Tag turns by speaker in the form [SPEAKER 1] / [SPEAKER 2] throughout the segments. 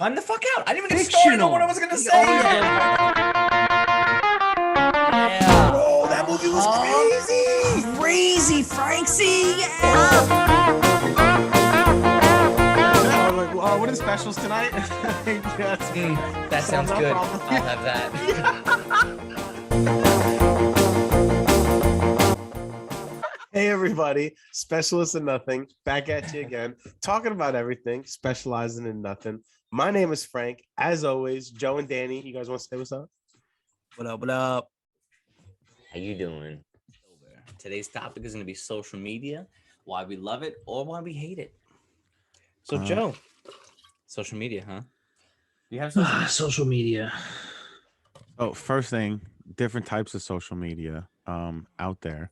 [SPEAKER 1] I'm the fuck out. I didn't even get started on what I was gonna say. Yeah.
[SPEAKER 2] Bro, that movie was crazy.
[SPEAKER 1] Crazy, Francie. Yeah.
[SPEAKER 2] What are the specials tonight?
[SPEAKER 1] That sounds good. I'll have that.
[SPEAKER 2] Hey everybody, Specialists in Nothing, back at you again, talking about everything, specializing in nothing. My name is Frank. As always, Joe and Danny, you guys want to say what's up?
[SPEAKER 3] What up? What up?
[SPEAKER 1] How you doing? Today's topic is going to be social media, why we love it or why we hate it. So Joe, social media, huh? You have
[SPEAKER 3] Social media.
[SPEAKER 4] Oh, first thing, different types of social media out there.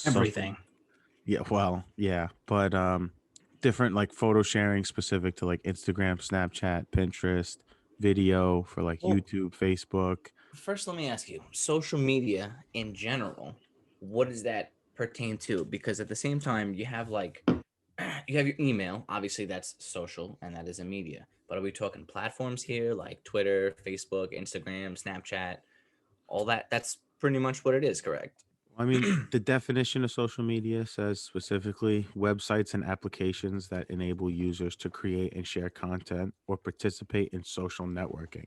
[SPEAKER 3] Everything.
[SPEAKER 4] Yeah, well, yeah, but different like photo sharing specific to like Instagram, Snapchat, Pinterest, video for like
[SPEAKER 1] Well-
[SPEAKER 4] YouTube, Facebook.
[SPEAKER 1] First, let me ask you, social media in general, what does that pertain to? Because at the same time, you have like, you have your email, obviously that's social and that is a media. But are we talking platforms here like Twitter, Facebook, Instagram, Snapchat, all that? That's pretty much what it is, correct?
[SPEAKER 4] I mean, the definition of social media says specifically websites and applications that enable users to create and share content or participate in social networking.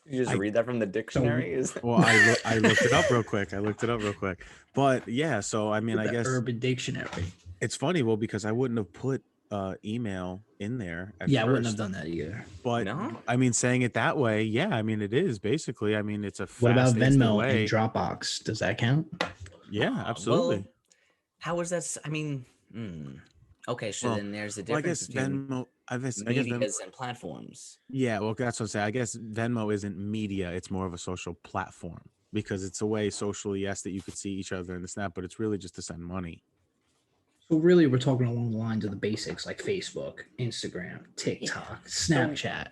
[SPEAKER 1] You just read that from the dictionary?
[SPEAKER 4] Well, I looked it up real quick. But yeah, so I mean, I guess
[SPEAKER 3] Urban Dictionary.
[SPEAKER 4] it's funny, well, because I wouldn't have put email in there at
[SPEAKER 3] Yeah, I
[SPEAKER 4] first,
[SPEAKER 3] wouldn't have done that either.
[SPEAKER 4] but
[SPEAKER 1] No?
[SPEAKER 4] I mean, saying it that way, yeah, I mean, it is basically. I mean, it's a
[SPEAKER 3] What about
[SPEAKER 4] fast, instant
[SPEAKER 3] Venmo
[SPEAKER 4] way.
[SPEAKER 3] and Dropbox? Does that count?
[SPEAKER 4] Yeah, absolutely.
[SPEAKER 1] Well, how is that? I mean, okay, so
[SPEAKER 4] Well,
[SPEAKER 1] then there's a
[SPEAKER 4] Well, I
[SPEAKER 1] difference
[SPEAKER 4] guess
[SPEAKER 1] between
[SPEAKER 4] Venmo. I guess
[SPEAKER 1] medias and platforms.
[SPEAKER 4] Yeah, well, that's what I'm saying. I guess Venmo isn't media; it's more of a social platform because it's a way socially, yes, that you could see each other in the snap, but it's really just to send money.
[SPEAKER 3] So really, we're talking along the lines of the basics like Facebook, Instagram, TikTok, Snapchat.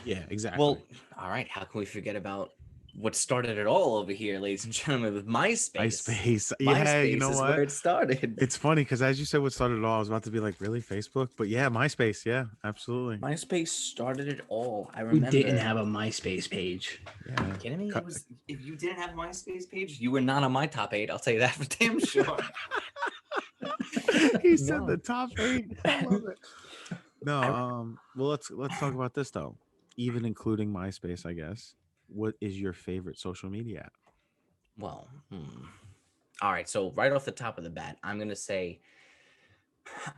[SPEAKER 4] Yeah, exactly.
[SPEAKER 1] Well, all right. How can we forget about what started it all over here, ladies and gentlemen, with MySpace?
[SPEAKER 4] MySpace. Yeah,
[SPEAKER 1] MySpace
[SPEAKER 4] you know
[SPEAKER 1] is
[SPEAKER 4] what?
[SPEAKER 1] where it started.
[SPEAKER 4] It's funny because as you said, what started it all, I was about to be like, really, Facebook? But yeah, MySpace. Yeah, absolutely.
[SPEAKER 1] MySpace started it all. I
[SPEAKER 3] Who
[SPEAKER 1] remember.
[SPEAKER 3] didn't have a MySpace page?
[SPEAKER 4] Yeah.
[SPEAKER 1] Are you kidding me?
[SPEAKER 4] Cut-
[SPEAKER 1] It was, if you didn't have a MySpace page, you were not on my top 8. I'll tell you that for damn sure.
[SPEAKER 4] He said
[SPEAKER 1] No.
[SPEAKER 4] the top 8. I love it. No, well, let's talk about this though. Even including MySpace, I guess. What is your favorite social media app?
[SPEAKER 1] Well, all right. So right off the top of the bat, I'm gonna say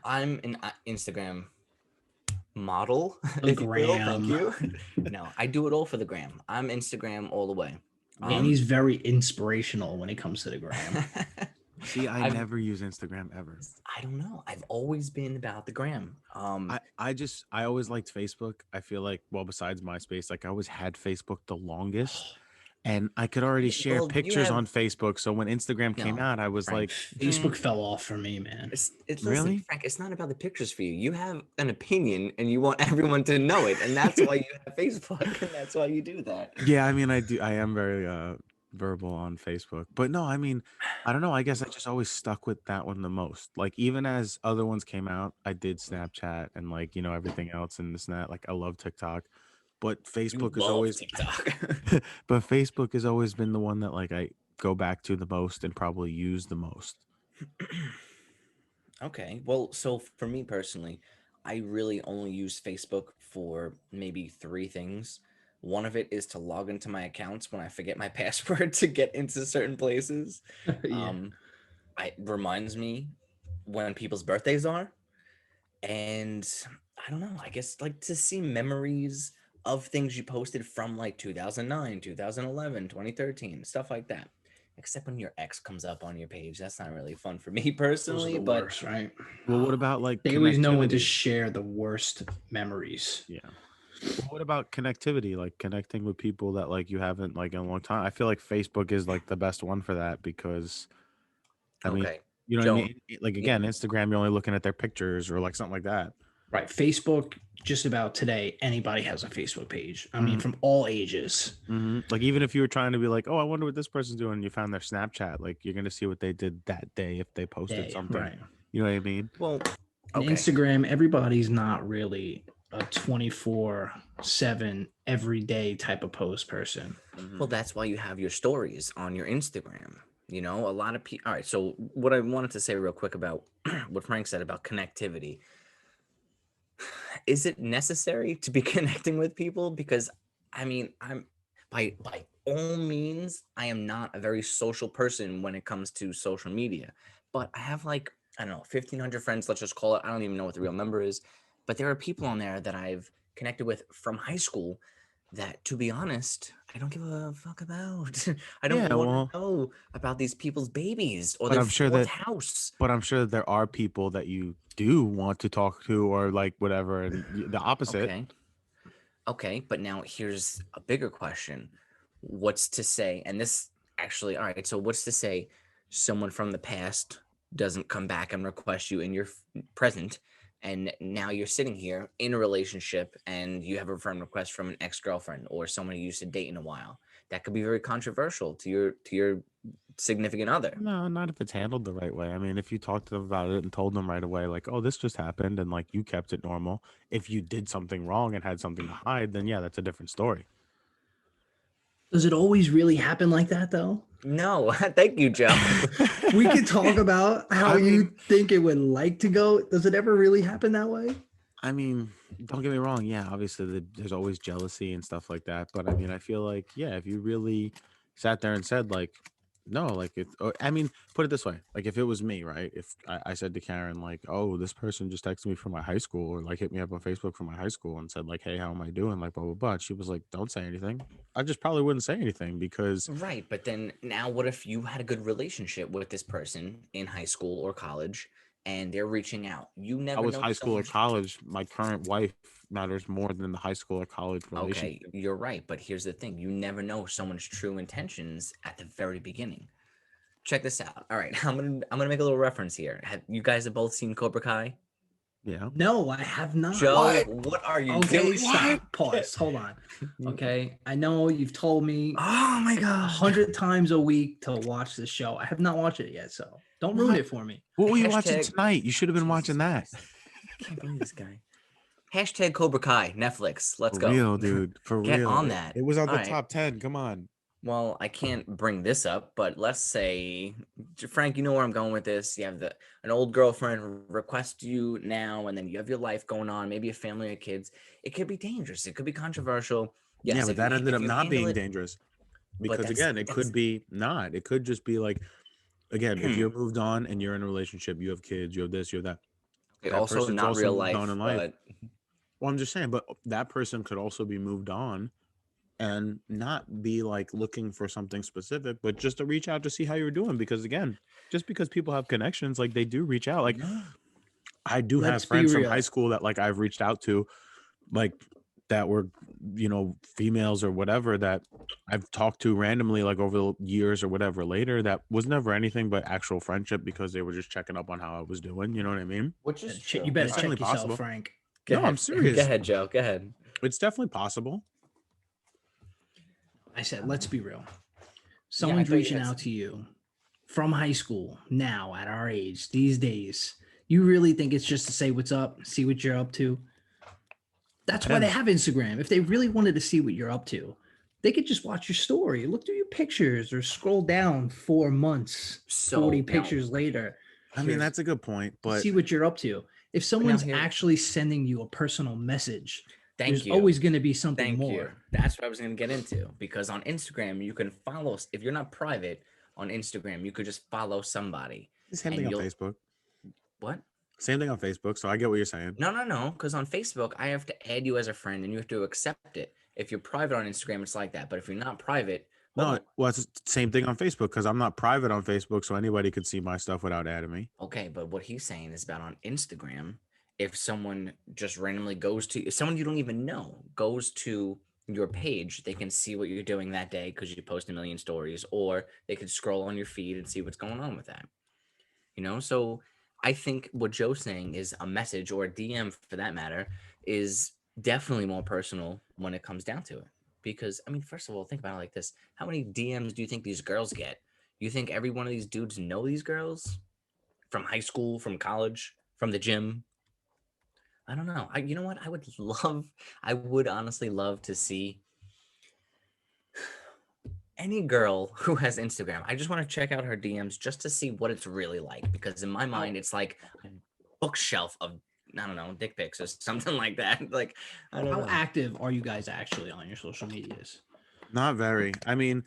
[SPEAKER 1] I'm an Instagram model. If you will. Thank you. No, I do it all for the gram. I'm Instagram all the way.
[SPEAKER 3] And he's very inspirational when it comes to the gram.
[SPEAKER 4] See, I
[SPEAKER 1] I've-
[SPEAKER 4] never use Instagram ever.
[SPEAKER 1] I don't know. I've always been about the gram.
[SPEAKER 4] I always liked Facebook. I feel like, well, besides MySpace, like I always had Facebook the longest. And I could already share
[SPEAKER 1] Well, you
[SPEAKER 4] pictures
[SPEAKER 1] have-
[SPEAKER 4] on Facebook. So when Instagram came
[SPEAKER 1] No,
[SPEAKER 4] out, I was
[SPEAKER 1] Frank.
[SPEAKER 4] like,
[SPEAKER 3] Facebook fell off for me, man.
[SPEAKER 1] It's
[SPEAKER 4] Really?
[SPEAKER 1] listen, Frank, it's not about the pictures for you. You have an opinion and you want everyone to know it. And that's why you have Facebook. And that's why you do that.
[SPEAKER 4] yeah, I mean, I am very verbal on Facebook. But no, I mean, I don't know. I guess I just always stuck with that one the most. Like even as other ones came out, I did Snapchat and like, you know, everything else in the snap. Like I love TikTok. But Facebook is
[SPEAKER 1] love
[SPEAKER 4] always
[SPEAKER 1] TikTok.
[SPEAKER 4] but Facebook has always been the one that like I go back to the most and probably use the most.
[SPEAKER 1] Okay. Well, so for me personally, I really only use Facebook for maybe 3 things. One of it is to log into my accounts when I forget my password to get into certain places.
[SPEAKER 3] Yeah.
[SPEAKER 1] It reminds me when people's birthdays are. And I don't know, I guess like to see memories of things you posted from like 2009, 2011, 2013, stuff like that. Except when your ex comes up on your page. That's not really fun for me
[SPEAKER 3] Those are
[SPEAKER 1] personally,
[SPEAKER 3] the
[SPEAKER 1] but
[SPEAKER 3] worst, right?
[SPEAKER 4] Well, what about like
[SPEAKER 3] They always know when to
[SPEAKER 4] connectivity?
[SPEAKER 3] share the worst memories.
[SPEAKER 4] Yeah. Well, what about connectivity? Like connecting with people that like you haven't like in a long time. I feel like Facebook is like the best one for that because I mean,
[SPEAKER 1] okay.
[SPEAKER 4] you know what I
[SPEAKER 1] Joe,
[SPEAKER 4] mean? Like again, Instagram, you're only looking at their pictures or like something like that.
[SPEAKER 3] Right. Facebook, just about today, anybody has a Facebook page. I mean, from all ages.
[SPEAKER 4] Like even if you were trying to be like, oh, I wonder what this person's doing, and you found their Snapchat, like you're gonna see what they did that day if they posted
[SPEAKER 3] Day,
[SPEAKER 4] something.
[SPEAKER 3] right.
[SPEAKER 4] You know what I mean?
[SPEAKER 1] well,
[SPEAKER 3] And
[SPEAKER 1] okay.
[SPEAKER 3] Instagram, everybody's not really a 24/7 everyday type of post person.
[SPEAKER 2] Mhm.
[SPEAKER 1] Well, that's why you have your stories on your Instagram. You know, a lot of people. All right. So, what I wanted to say real quick about what Frank said about connectivity, is it necessary to be connecting with people? Because I mean, I'm by all means, I am not a very social person when it comes to social media, but I have like, I don't know, 1,500 friends, let's just call it. I don't even know what the real number is, but there are people on there that I've connected with from high school that, to be honest, I don't give a fuck about. I don't
[SPEAKER 4] Yeah,
[SPEAKER 1] want
[SPEAKER 4] well,
[SPEAKER 1] to know about these people's babies or
[SPEAKER 4] but
[SPEAKER 1] their
[SPEAKER 4] I'm sure
[SPEAKER 1] fourth
[SPEAKER 4] that
[SPEAKER 1] house.
[SPEAKER 4] but I'm sure that there are people that you do want to talk to or like whatever, and the opposite.
[SPEAKER 1] Okay. Okay, but now here's a bigger question. What's to say, and this actually, all right, so what's to say someone from the past doesn't come back and request you in your present, and now you're sitting here in a relationship and you have a friend request from an ex-girlfriend or someone you used to date in a while. That could be very controversial to your significant other.
[SPEAKER 4] No, not if it's handled the right way. I mean, if you talked to them about it and told them right away, like, oh, this just happened, and like you kept it normal. If you did something wrong and had something to hide, then yeah, that's a different story.
[SPEAKER 3] Does it always really happen like that though?
[SPEAKER 1] No, thank you, Joe.
[SPEAKER 3] We could talk about how
[SPEAKER 4] I
[SPEAKER 3] you
[SPEAKER 4] mean-
[SPEAKER 3] think it would like to go. Does it ever really happen that way?
[SPEAKER 4] I mean, don't get me wrong. Yeah, obviously there's always jealousy and stuff like that. But I mean, I feel like, yeah, if you really sat there and said like, no, like it, I mean, put it this way. Like if it was me, right? If I said to Karen, like, oh, this person just texted me from my high school or like hit me up on Facebook from my high school and said like, hey, how am I doing? Like, blah, blah, blah. And she was like, don't say anything. I just probably wouldn't say anything because
[SPEAKER 1] Right, but then now what if you had a good relationship with this person in high school or college and they're reaching out? You
[SPEAKER 4] I
[SPEAKER 1] never
[SPEAKER 4] was
[SPEAKER 1] know
[SPEAKER 4] high school or
[SPEAKER 1] someone's
[SPEAKER 4] college. My current wife matters more than the high school or college
[SPEAKER 1] okay,
[SPEAKER 4] relationship.
[SPEAKER 1] you're right, but here's the thing. You never know someone's true intentions at the very beginning. Check this out. All right, I'm gonna make a little reference here. Have you guys have both seen Cobra Kai?
[SPEAKER 4] Yeah.
[SPEAKER 3] No, I have not.
[SPEAKER 1] Joe, what are you
[SPEAKER 3] Okay,
[SPEAKER 1] doing?
[SPEAKER 3] stop. Pause. Hold on. Okay, I know you've told me
[SPEAKER 1] Oh my
[SPEAKER 3] 100 times a week to watch the show. I have not watched it yet, so don't ruin
[SPEAKER 4] What?
[SPEAKER 3] it for me.
[SPEAKER 4] What were you watching
[SPEAKER 1] Hashtag-
[SPEAKER 4] tonight? You should have been
[SPEAKER 1] Jesus
[SPEAKER 4] watching that.
[SPEAKER 1] Christ. I can't believe this guy. Hashtag Cobra Kai, Netflix. Let's
[SPEAKER 4] For
[SPEAKER 1] go.
[SPEAKER 4] real, dude. For
[SPEAKER 1] Get
[SPEAKER 4] real.
[SPEAKER 1] on that.
[SPEAKER 4] It was on
[SPEAKER 1] All
[SPEAKER 4] the
[SPEAKER 1] right.
[SPEAKER 4] top 10. Come on.
[SPEAKER 1] Well, I can't bring this up, but let's say, Frank, you know where I'm going with this. You have an old girlfriend request you now, and then you have your life going on, maybe a family or kids. It could be dangerous. It could be controversial. Yes,
[SPEAKER 4] Yeah, but
[SPEAKER 1] if
[SPEAKER 4] that
[SPEAKER 1] you-
[SPEAKER 4] ended
[SPEAKER 1] if
[SPEAKER 4] up
[SPEAKER 1] you
[SPEAKER 4] not
[SPEAKER 1] handle
[SPEAKER 4] being
[SPEAKER 1] it-
[SPEAKER 4] dangerous.
[SPEAKER 1] but
[SPEAKER 4] Because
[SPEAKER 1] that's-
[SPEAKER 4] again, it
[SPEAKER 1] that's-
[SPEAKER 4] could be not. It could just be like, again, if you're moved on and you're in a relationship, you have kids, you have this, you have that.
[SPEAKER 1] Okay,
[SPEAKER 4] that
[SPEAKER 1] also
[SPEAKER 4] person's
[SPEAKER 1] not
[SPEAKER 4] also
[SPEAKER 1] real
[SPEAKER 4] moved
[SPEAKER 1] life,
[SPEAKER 4] on in life.
[SPEAKER 1] but
[SPEAKER 4] Well, I'm just saying, but that person could also be moved on and not be like looking for something specific, but just to reach out to see how you're doing. Because again, just because people have connections, like they do reach out. Like I do
[SPEAKER 3] Let's
[SPEAKER 4] have
[SPEAKER 3] be
[SPEAKER 4] friends from
[SPEAKER 3] real.
[SPEAKER 4] high school that like I've reached out to, like that were, females or whatever that I've talked to randomly, like over the years or whatever later, that was never anything but actual friendship because they were just checking up on how I was doing. You know what I mean?
[SPEAKER 1] which is true.
[SPEAKER 3] You better
[SPEAKER 4] It's
[SPEAKER 3] check
[SPEAKER 4] definitely
[SPEAKER 3] yourself,
[SPEAKER 4] possible.
[SPEAKER 3] Frank.
[SPEAKER 1] Go
[SPEAKER 4] No,
[SPEAKER 1] ahead.
[SPEAKER 4] I'm serious.
[SPEAKER 1] Go ahead, Joe. Go ahead.
[SPEAKER 4] It's definitely possible.
[SPEAKER 3] I said, let's be real.
[SPEAKER 1] I
[SPEAKER 3] Someone's
[SPEAKER 1] thought you
[SPEAKER 3] reaching
[SPEAKER 1] had
[SPEAKER 3] out to you from high school now at our age these days. You really think it's just to say what's up, see what you're up to? That's why they have Instagram. If they really wanted to see what you're up to, they could just watch your story, look through your pictures, or scroll down 4 months,
[SPEAKER 1] So
[SPEAKER 3] 40
[SPEAKER 1] now-
[SPEAKER 3] pictures later,
[SPEAKER 4] I mean,
[SPEAKER 1] Here's-
[SPEAKER 4] that's a good point,
[SPEAKER 3] to
[SPEAKER 4] but
[SPEAKER 3] see what you're up to. If someone's
[SPEAKER 1] here-
[SPEAKER 3] actually sending you a personal message,
[SPEAKER 1] Thank
[SPEAKER 3] there's
[SPEAKER 1] you.
[SPEAKER 3] always going to be something
[SPEAKER 1] Thank
[SPEAKER 3] more.
[SPEAKER 1] you. That's what I was going to get into because on Instagram you can follow. If you're not private on Instagram, you could just follow somebody.
[SPEAKER 4] same
[SPEAKER 1] and
[SPEAKER 4] thing on
[SPEAKER 1] you'll-
[SPEAKER 4] Facebook.
[SPEAKER 1] What?
[SPEAKER 4] Same thing on Facebook. So I get what you're saying.
[SPEAKER 1] No. Because on Facebook, I have to add you as a friend, and you have to accept it. If you're private on Instagram, it's like that. But if you're not private,
[SPEAKER 4] No, well, it's the same thing on Facebook because I'm not private on Facebook, so anybody could see my stuff without adding me.
[SPEAKER 1] okay. But what he's saying is about on Instagram, if someone just randomly goes to, if someone you don't even know goes to your page, they can see what you're doing that day because you post a million stories, or they could scroll on your feed and see what's going on with that. So I think what Joe's saying is a message or a DM for that matter is definitely more personal when it comes down to it. Because I mean, first of all, think about it like this: how many DMs do you think these girls get? You think every one of these dudes know these girls from high school, from college, from the gym? I don't know. You know what? I would honestly love to see any girl who has Instagram. I just want to check out her DMs just to see what it's really like. Because in my mind, it's like a bookshelf of, I don't know, dick pics or something like that. Like, I don't
[SPEAKER 3] How
[SPEAKER 1] know.
[SPEAKER 3] active are you guys actually on your social medias?
[SPEAKER 4] Not very. I mean,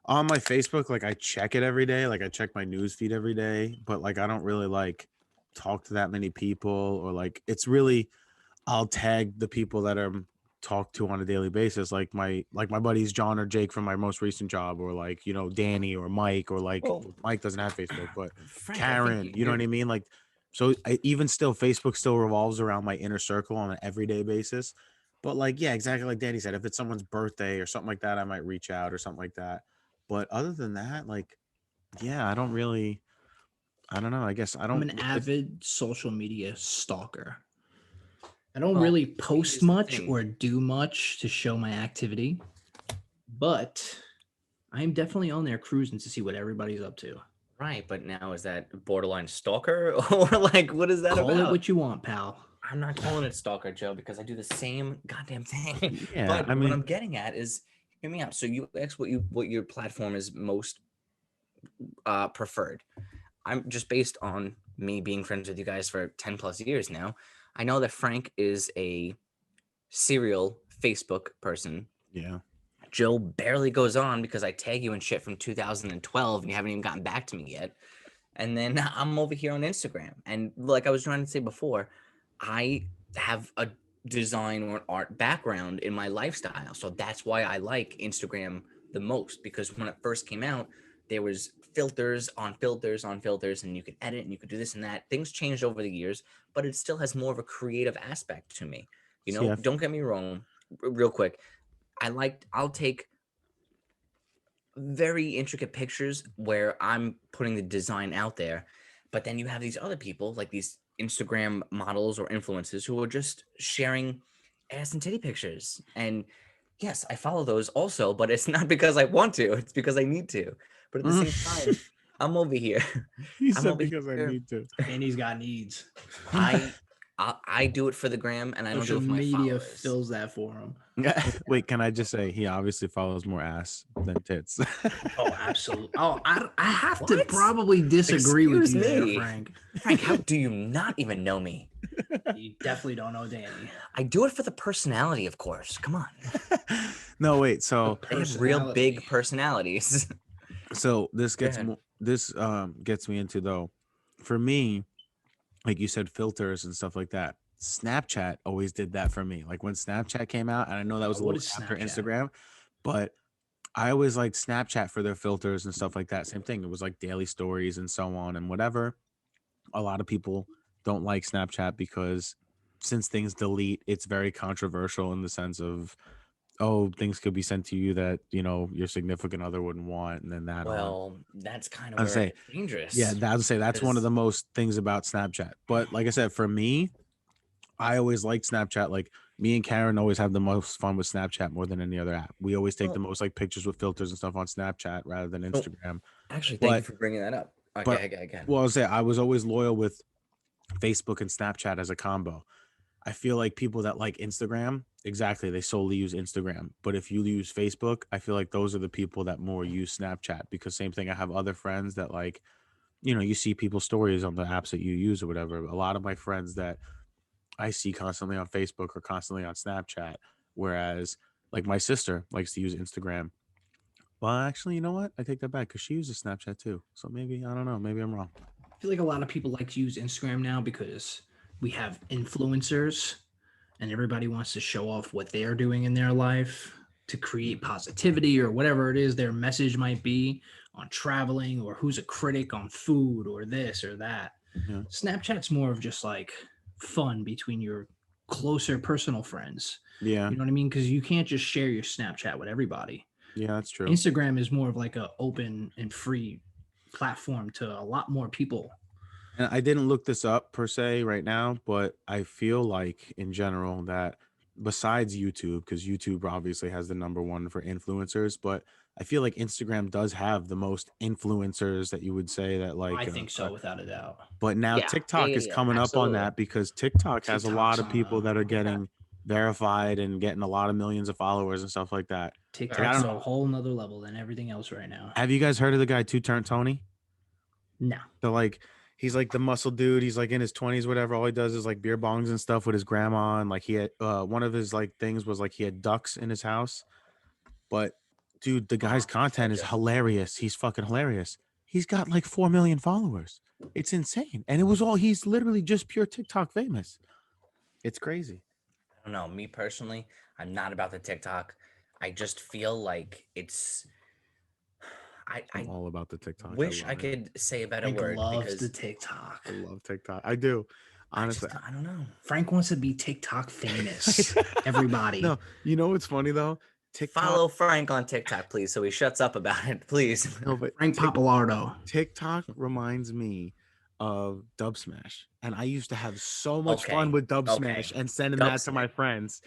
[SPEAKER 4] on my Facebook, like I check it every day. Like I check my news feed every day, but like I don't really like talk to that many people, or like it's really I'll tag the people that I'm talk to on a daily basis, like my buddies John or Jake from my most recent job, or like Danny or Mike, or like
[SPEAKER 1] Well,
[SPEAKER 4] Mike doesn't have Facebook, but
[SPEAKER 1] Frank, I think
[SPEAKER 4] Karen, you know what I mean? Like, so even still, Facebook still revolves around my inner circle on an everyday basis. But like, yeah, exactly like Danny said, if it's someone's birthday or something like that, I might reach out or something like that. But other than that, like, yeah, I don't really, I don't know. I guess I
[SPEAKER 3] I'm
[SPEAKER 4] don't.
[SPEAKER 3] an avid social media stalker. I don't
[SPEAKER 1] Well,
[SPEAKER 3] really
[SPEAKER 1] here's
[SPEAKER 3] post
[SPEAKER 1] the
[SPEAKER 3] much
[SPEAKER 1] thing.
[SPEAKER 3] or do much to show my activity, but I'm definitely on there cruising to see what everybody's up to.
[SPEAKER 1] Right, but now is that borderline stalker or like what is that
[SPEAKER 3] Call
[SPEAKER 1] about?
[SPEAKER 3] it what you want, pal.
[SPEAKER 1] I'm not calling it stalker, Joe, because I do the same goddamn thing.
[SPEAKER 4] Yeah,
[SPEAKER 1] But
[SPEAKER 4] I
[SPEAKER 1] what
[SPEAKER 4] mean,
[SPEAKER 1] I'm getting at is, hear me out. So you asked what your platform is most preferred. I'm just based on me being friends with you guys for 10 plus years now. I know that Frank is a serial Facebook person.
[SPEAKER 4] yeah.
[SPEAKER 1] Joe barely goes on because I tag you and shit from 2012 and you haven't even gotten back to me yet. And then I'm over here on Instagram. And like I was trying to say before, I have a design or an art background in my lifestyle. So that's why I like Instagram the most, because when it first came out, there was filters on filters on filters, and you could edit and you could do this and that. Things changed over the years, but it still has more of a creative aspect to me.
[SPEAKER 4] See,
[SPEAKER 1] Don't get me wrong, real quick. I'll take very intricate pictures where I'm putting the design out there, but then you have these other people like these Instagram models or influencers who are just sharing ass and titty pictures. And yes, I follow those also, but it's not because I want to, it's because I need to. But at the same time, I'm over here.
[SPEAKER 4] he
[SPEAKER 1] I'm
[SPEAKER 4] said
[SPEAKER 1] over
[SPEAKER 4] because I
[SPEAKER 1] here.
[SPEAKER 4] need to.
[SPEAKER 3] And he's got needs.
[SPEAKER 1] I do it for the gram, and I don't do
[SPEAKER 3] Social
[SPEAKER 1] it for my
[SPEAKER 3] media
[SPEAKER 1] followers.
[SPEAKER 3] fills that for him.
[SPEAKER 4] Wait, can I just say he obviously follows more ass than tits?
[SPEAKER 3] Oh, absolutely. Oh, I have to
[SPEAKER 1] What?
[SPEAKER 3] probably disagree with
[SPEAKER 1] Excuse
[SPEAKER 3] you there,
[SPEAKER 1] me.
[SPEAKER 3] Frank.
[SPEAKER 1] Frank, how do you not even know me?
[SPEAKER 3] You definitely don't know Danny.
[SPEAKER 1] I do it for the personality, of course. Come on.
[SPEAKER 4] No, wait. So
[SPEAKER 1] They have real big
[SPEAKER 3] Personality.
[SPEAKER 1] personalities.
[SPEAKER 4] this
[SPEAKER 1] Go
[SPEAKER 4] gets
[SPEAKER 1] ahead.
[SPEAKER 4] this gets me into, though, for me, like you said, filters and stuff like that. Snapchat always did that for me. Like when Snapchat came out, and I know that was a
[SPEAKER 3] What
[SPEAKER 4] little
[SPEAKER 3] is
[SPEAKER 4] after
[SPEAKER 3] Snapchat?
[SPEAKER 4] Instagram, but I always liked Snapchat for their filters and stuff like that. Same thing. It was like daily stories and so on and whatever. A lot of people don't like Snapchat because since things delete, it's very controversial in the sense of, oh, things could be sent to you that, your significant other wouldn't want, and then that on.
[SPEAKER 1] Well, that's kind of
[SPEAKER 4] I'd
[SPEAKER 1] where
[SPEAKER 4] say,
[SPEAKER 1] it gets dangerous.
[SPEAKER 4] yeah, that's say that's one of
[SPEAKER 1] because-
[SPEAKER 4] the most things about Snapchat. But like I said, for me, I always liked Snapchat. Like me and Karen always have the most fun with Snapchat more than any other app. We always take
[SPEAKER 1] Well-
[SPEAKER 4] the most like pictures with filters and stuff on Snapchat rather than
[SPEAKER 1] So-
[SPEAKER 4] Instagram.
[SPEAKER 1] Actually, thank you
[SPEAKER 4] But-
[SPEAKER 1] for bringing that up. Okay,
[SPEAKER 4] but-
[SPEAKER 1] again.
[SPEAKER 4] Well, I was always loyal with Facebook and Snapchat as a combo. I feel like people that like Instagram, exactly, they solely use Instagram. But if you use Facebook, I feel like those are the people that more use Snapchat, because same thing. I have other friends that like, you see people's stories on the apps that you use or whatever. A lot of my friends that I see constantly on Facebook or constantly on Snapchat, whereas like my sister likes to use Instagram. Well, actually, you know what? I take that back because she uses Snapchat too. So maybe, I don't know. Maybe I'm wrong.
[SPEAKER 3] I feel like a lot of people like to use Instagram now because we have influencers and everybody wants to show off what they're doing in their life to create positivity or whatever it is their message might be on traveling, or who's a critic on food or this or that.
[SPEAKER 4] Yeah.
[SPEAKER 3] Snapchat's more of just like fun between your closer personal friends.
[SPEAKER 4] Yeah.
[SPEAKER 3] You know what I mean? Because you can't just share your Snapchat with everybody.
[SPEAKER 4] Yeah, that's true.
[SPEAKER 3] Instagram is more of like a open and free platform to a lot more people.
[SPEAKER 4] And I didn't look this up per se right now, but I feel like in general that besides YouTube, because YouTube obviously has the number one for influencers, but I feel like Instagram does have the most influencers that you would say that like.
[SPEAKER 3] I think so, without a doubt.
[SPEAKER 4] But now
[SPEAKER 1] Yeah,
[SPEAKER 4] TikTok is
[SPEAKER 1] yeah,
[SPEAKER 4] coming up on
[SPEAKER 1] absolutely.
[SPEAKER 4] that because TikTok has a lot
[SPEAKER 3] TikTok's
[SPEAKER 4] of
[SPEAKER 3] on
[SPEAKER 4] people
[SPEAKER 3] a-
[SPEAKER 4] that are getting verified and getting a lot of millions of followers and stuff like that.
[SPEAKER 3] TikTok's
[SPEAKER 4] don't
[SPEAKER 3] a
[SPEAKER 4] know.
[SPEAKER 3] whole nother level than everything else right now.
[SPEAKER 4] Have you guys heard of the guy Two Turn Tony?
[SPEAKER 3] No.
[SPEAKER 4] So like he's like the muscle dude. He's like in his 20s, whatever. All he does is like beer bongs and stuff with his grandma. And like he had one of his like things was like he had ducks in his house. But dude, the guy's content is hilarious. He's fucking hilarious. He's got like 4 million followers. It's insane. And it was all he's literally just pure TikTok famous. It's crazy.
[SPEAKER 1] I don't know. Me personally, I'm not about the TikTok. I just feel like it's. I
[SPEAKER 4] I'm all about the TikTok.
[SPEAKER 1] wish
[SPEAKER 4] love
[SPEAKER 1] I
[SPEAKER 4] it.
[SPEAKER 1] could say a better
[SPEAKER 3] Frank
[SPEAKER 1] word
[SPEAKER 3] loves
[SPEAKER 1] because
[SPEAKER 3] the TikTok.
[SPEAKER 4] I love TikTok. I do.
[SPEAKER 1] I
[SPEAKER 4] Honestly.
[SPEAKER 1] just, I don't know.
[SPEAKER 3] Frank wants to be TikTok famous. Everybody.
[SPEAKER 4] No, you know what's funny though? TikTok.
[SPEAKER 1] Follow Frank on TikTok, please, so he shuts up about it, please.
[SPEAKER 4] No, but
[SPEAKER 3] Frank Papalardo.
[SPEAKER 4] TikTok reminds me of Dub Smash, and I used to have so much fun
[SPEAKER 1] Okay,
[SPEAKER 4] with Dub
[SPEAKER 1] okay.
[SPEAKER 4] Smash and sending
[SPEAKER 1] Dub
[SPEAKER 4] that to my friends.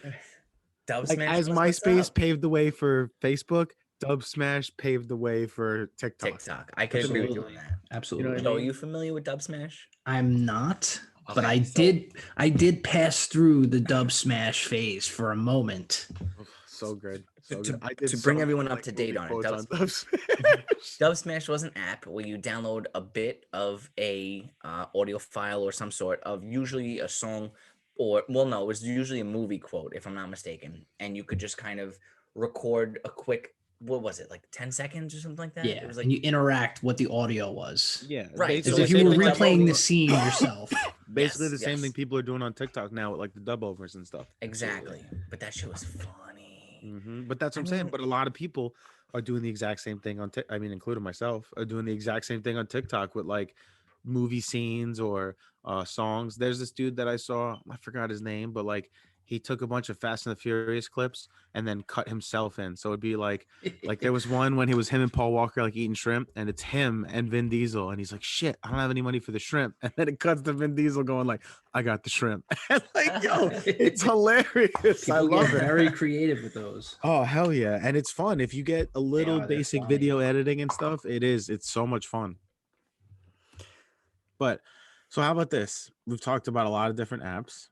[SPEAKER 1] Dub
[SPEAKER 4] Like
[SPEAKER 1] Smash
[SPEAKER 4] as
[SPEAKER 1] was what's
[SPEAKER 4] MySpace
[SPEAKER 1] up.
[SPEAKER 4] paved the way for Facebook, Dub Smash paved the way for TikTok.
[SPEAKER 1] TikTok. I could agree with you on
[SPEAKER 3] Absolutely.
[SPEAKER 1] that.
[SPEAKER 3] Absolutely.
[SPEAKER 4] what I
[SPEAKER 1] Joe, are
[SPEAKER 4] mean?
[SPEAKER 1] you familiar with Dub Smash?
[SPEAKER 3] I'm not, but
[SPEAKER 1] Okay,
[SPEAKER 3] I
[SPEAKER 1] so-
[SPEAKER 3] did pass through the dub smash phase for a moment.
[SPEAKER 4] So good. So
[SPEAKER 1] To-
[SPEAKER 4] good. I did
[SPEAKER 1] to
[SPEAKER 4] so
[SPEAKER 1] bring
[SPEAKER 4] many,
[SPEAKER 1] everyone up
[SPEAKER 4] like,
[SPEAKER 1] to date
[SPEAKER 4] movie
[SPEAKER 1] on it,
[SPEAKER 4] quotes
[SPEAKER 1] Dub-
[SPEAKER 4] Dub Smash.
[SPEAKER 1] Dub Smash was an app where you download a bit of a audio file or some sort of usually a song, or well, no, it was usually a movie quote if I'm not mistaken, and you could just kind of record a quick. What was it, like 10 seconds or something like that?
[SPEAKER 3] Yeah,
[SPEAKER 1] It was like
[SPEAKER 3] and you interact what the audio was.
[SPEAKER 4] Yeah,
[SPEAKER 1] Right,
[SPEAKER 3] As
[SPEAKER 1] so
[SPEAKER 3] if
[SPEAKER 1] like
[SPEAKER 3] you
[SPEAKER 1] they
[SPEAKER 3] were
[SPEAKER 1] would download
[SPEAKER 3] replaying the
[SPEAKER 1] it.
[SPEAKER 3] scene yourself.
[SPEAKER 4] basically
[SPEAKER 1] Yes,
[SPEAKER 4] the same
[SPEAKER 1] yes.
[SPEAKER 4] thing people are doing on TikTok now with like the dub overs and stuff.
[SPEAKER 1] Exactly, but that shit was funny.
[SPEAKER 4] But that's what I'm saying.
[SPEAKER 1] mean-
[SPEAKER 4] But a lot of people are doing the exact same thing on I mean, including myself, are doing the exact same thing on TikTok with like movie scenes or songs. There's this dude that I saw, I forgot his name, but like he took a bunch of Fast and the Furious clips and then cut himself in. So it'd be like there was one when he was him and Paul Walker like eating shrimp, and it's him and Vin Diesel, and he's like, "Shit, I don't have any money for the shrimp," and then it cuts to Vin Diesel going like, "I got the shrimp," and like, yo, it's hilarious. I
[SPEAKER 3] People
[SPEAKER 4] love
[SPEAKER 3] get
[SPEAKER 4] it.
[SPEAKER 3] very creative with those.
[SPEAKER 4] Oh hell yeah. And it's fun. If you get a little
[SPEAKER 3] they're
[SPEAKER 4] basic
[SPEAKER 3] funny.
[SPEAKER 4] video editing and stuff, it's so much fun. But so how about this? We've talked about a lot of different apps.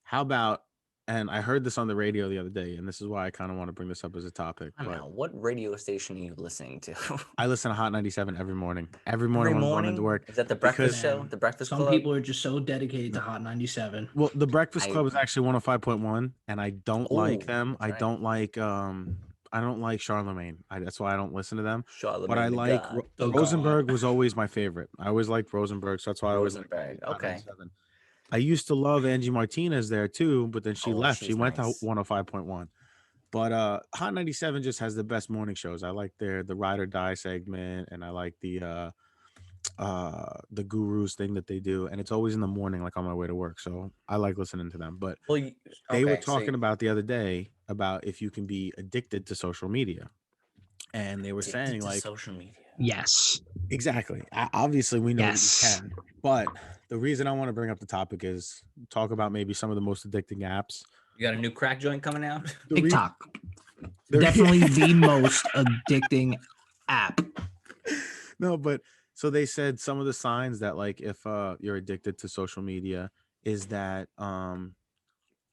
[SPEAKER 4] How about, and I heard this on the radio the other day, and this is why I kind of want to bring this up as a topic.
[SPEAKER 1] I don't
[SPEAKER 4] But
[SPEAKER 1] know. What radio station are you listening to?
[SPEAKER 4] I listen to Hot 97 every morning. Every morning
[SPEAKER 1] Every
[SPEAKER 4] when I'm going
[SPEAKER 1] morning?
[SPEAKER 4] into work.
[SPEAKER 1] Is that the breakfast
[SPEAKER 3] Because-
[SPEAKER 1] show? The breakfast
[SPEAKER 3] Some
[SPEAKER 1] club?
[SPEAKER 3] people are just so dedicated to Hot 97.
[SPEAKER 4] Well, the Breakfast
[SPEAKER 1] I-
[SPEAKER 4] Club is actually 105.1, and I don't like
[SPEAKER 1] Ooh,
[SPEAKER 4] them.
[SPEAKER 1] that's
[SPEAKER 4] I
[SPEAKER 1] right.
[SPEAKER 4] don't like I don't like Charlemagne. That's why I don't listen to them.
[SPEAKER 1] Charlemagne
[SPEAKER 4] But I
[SPEAKER 1] the
[SPEAKER 4] like
[SPEAKER 1] God.
[SPEAKER 3] The
[SPEAKER 4] Rosenberg
[SPEAKER 3] God.
[SPEAKER 4] was always my favorite. I always liked Rosenberg, so that's why I always liked
[SPEAKER 1] Rosenberg,
[SPEAKER 4] Hot
[SPEAKER 1] okay.
[SPEAKER 4] 97. I used to love Angie Martinez there too, but then she
[SPEAKER 1] Oh,
[SPEAKER 4] left. She
[SPEAKER 1] she's
[SPEAKER 4] went
[SPEAKER 1] nice.
[SPEAKER 4] to 105.1. But Hot 97 just has the best morning shows. I like the Ride or Die segment, and I like the Gurus thing that they do, and it's always in the morning, like on my way to work. So I like listening to them. But
[SPEAKER 1] Well,
[SPEAKER 4] they were
[SPEAKER 1] okay, so
[SPEAKER 4] talking about the other day about if you can be addicted to social media, and they were
[SPEAKER 1] addicted
[SPEAKER 4] saying
[SPEAKER 1] to
[SPEAKER 4] like
[SPEAKER 1] social media.
[SPEAKER 3] Yes.
[SPEAKER 4] exactly. Obviously, we know
[SPEAKER 3] Yes.
[SPEAKER 4] that you can, but the reason I want to bring up the topic is talk about maybe some of the most addicting apps.
[SPEAKER 1] You got a new crack joint coming out?
[SPEAKER 4] The re-
[SPEAKER 3] TikTok.
[SPEAKER 4] the re-
[SPEAKER 3] Definitely the most addicting app.
[SPEAKER 4] No, but so they said some of the signs that like if you're addicted to social media is that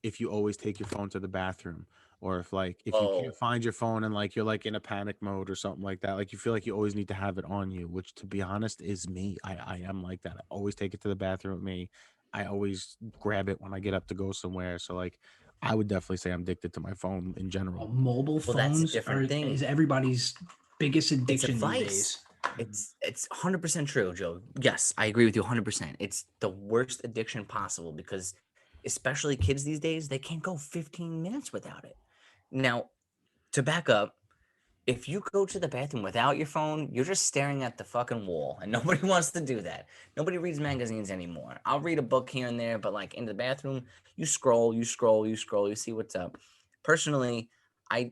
[SPEAKER 4] if you always take your phone to the bathroom, or if you
[SPEAKER 1] Oh.
[SPEAKER 4] can't find your phone and like you're like in a panic mode or something like that, like you feel like you always need to have it on you, which to be honest is me. I am like that. I always take it to the bathroom with me. I always grab it when I get up to go somewhere. So like I would definitely say I'm addicted to my phone in
[SPEAKER 3] Well,
[SPEAKER 4] general.
[SPEAKER 3] mobile
[SPEAKER 1] Well, that's a
[SPEAKER 3] phones
[SPEAKER 1] different thing.
[SPEAKER 3] is everybody's biggest addiction these
[SPEAKER 1] vice.
[SPEAKER 3] days.
[SPEAKER 1] It's 100% true, Joe. Yes, I agree with you 100%. It's the worst addiction possible because especially kids these days, they can't go 15 minutes without it. Now, to back up, if you go to the bathroom without your phone, you're just staring at the fucking wall, and nobody wants to do that. Nobody reads magazines anymore. I'll read a book here and there, but like in the bathroom, you scroll, you see what's up. Personally, I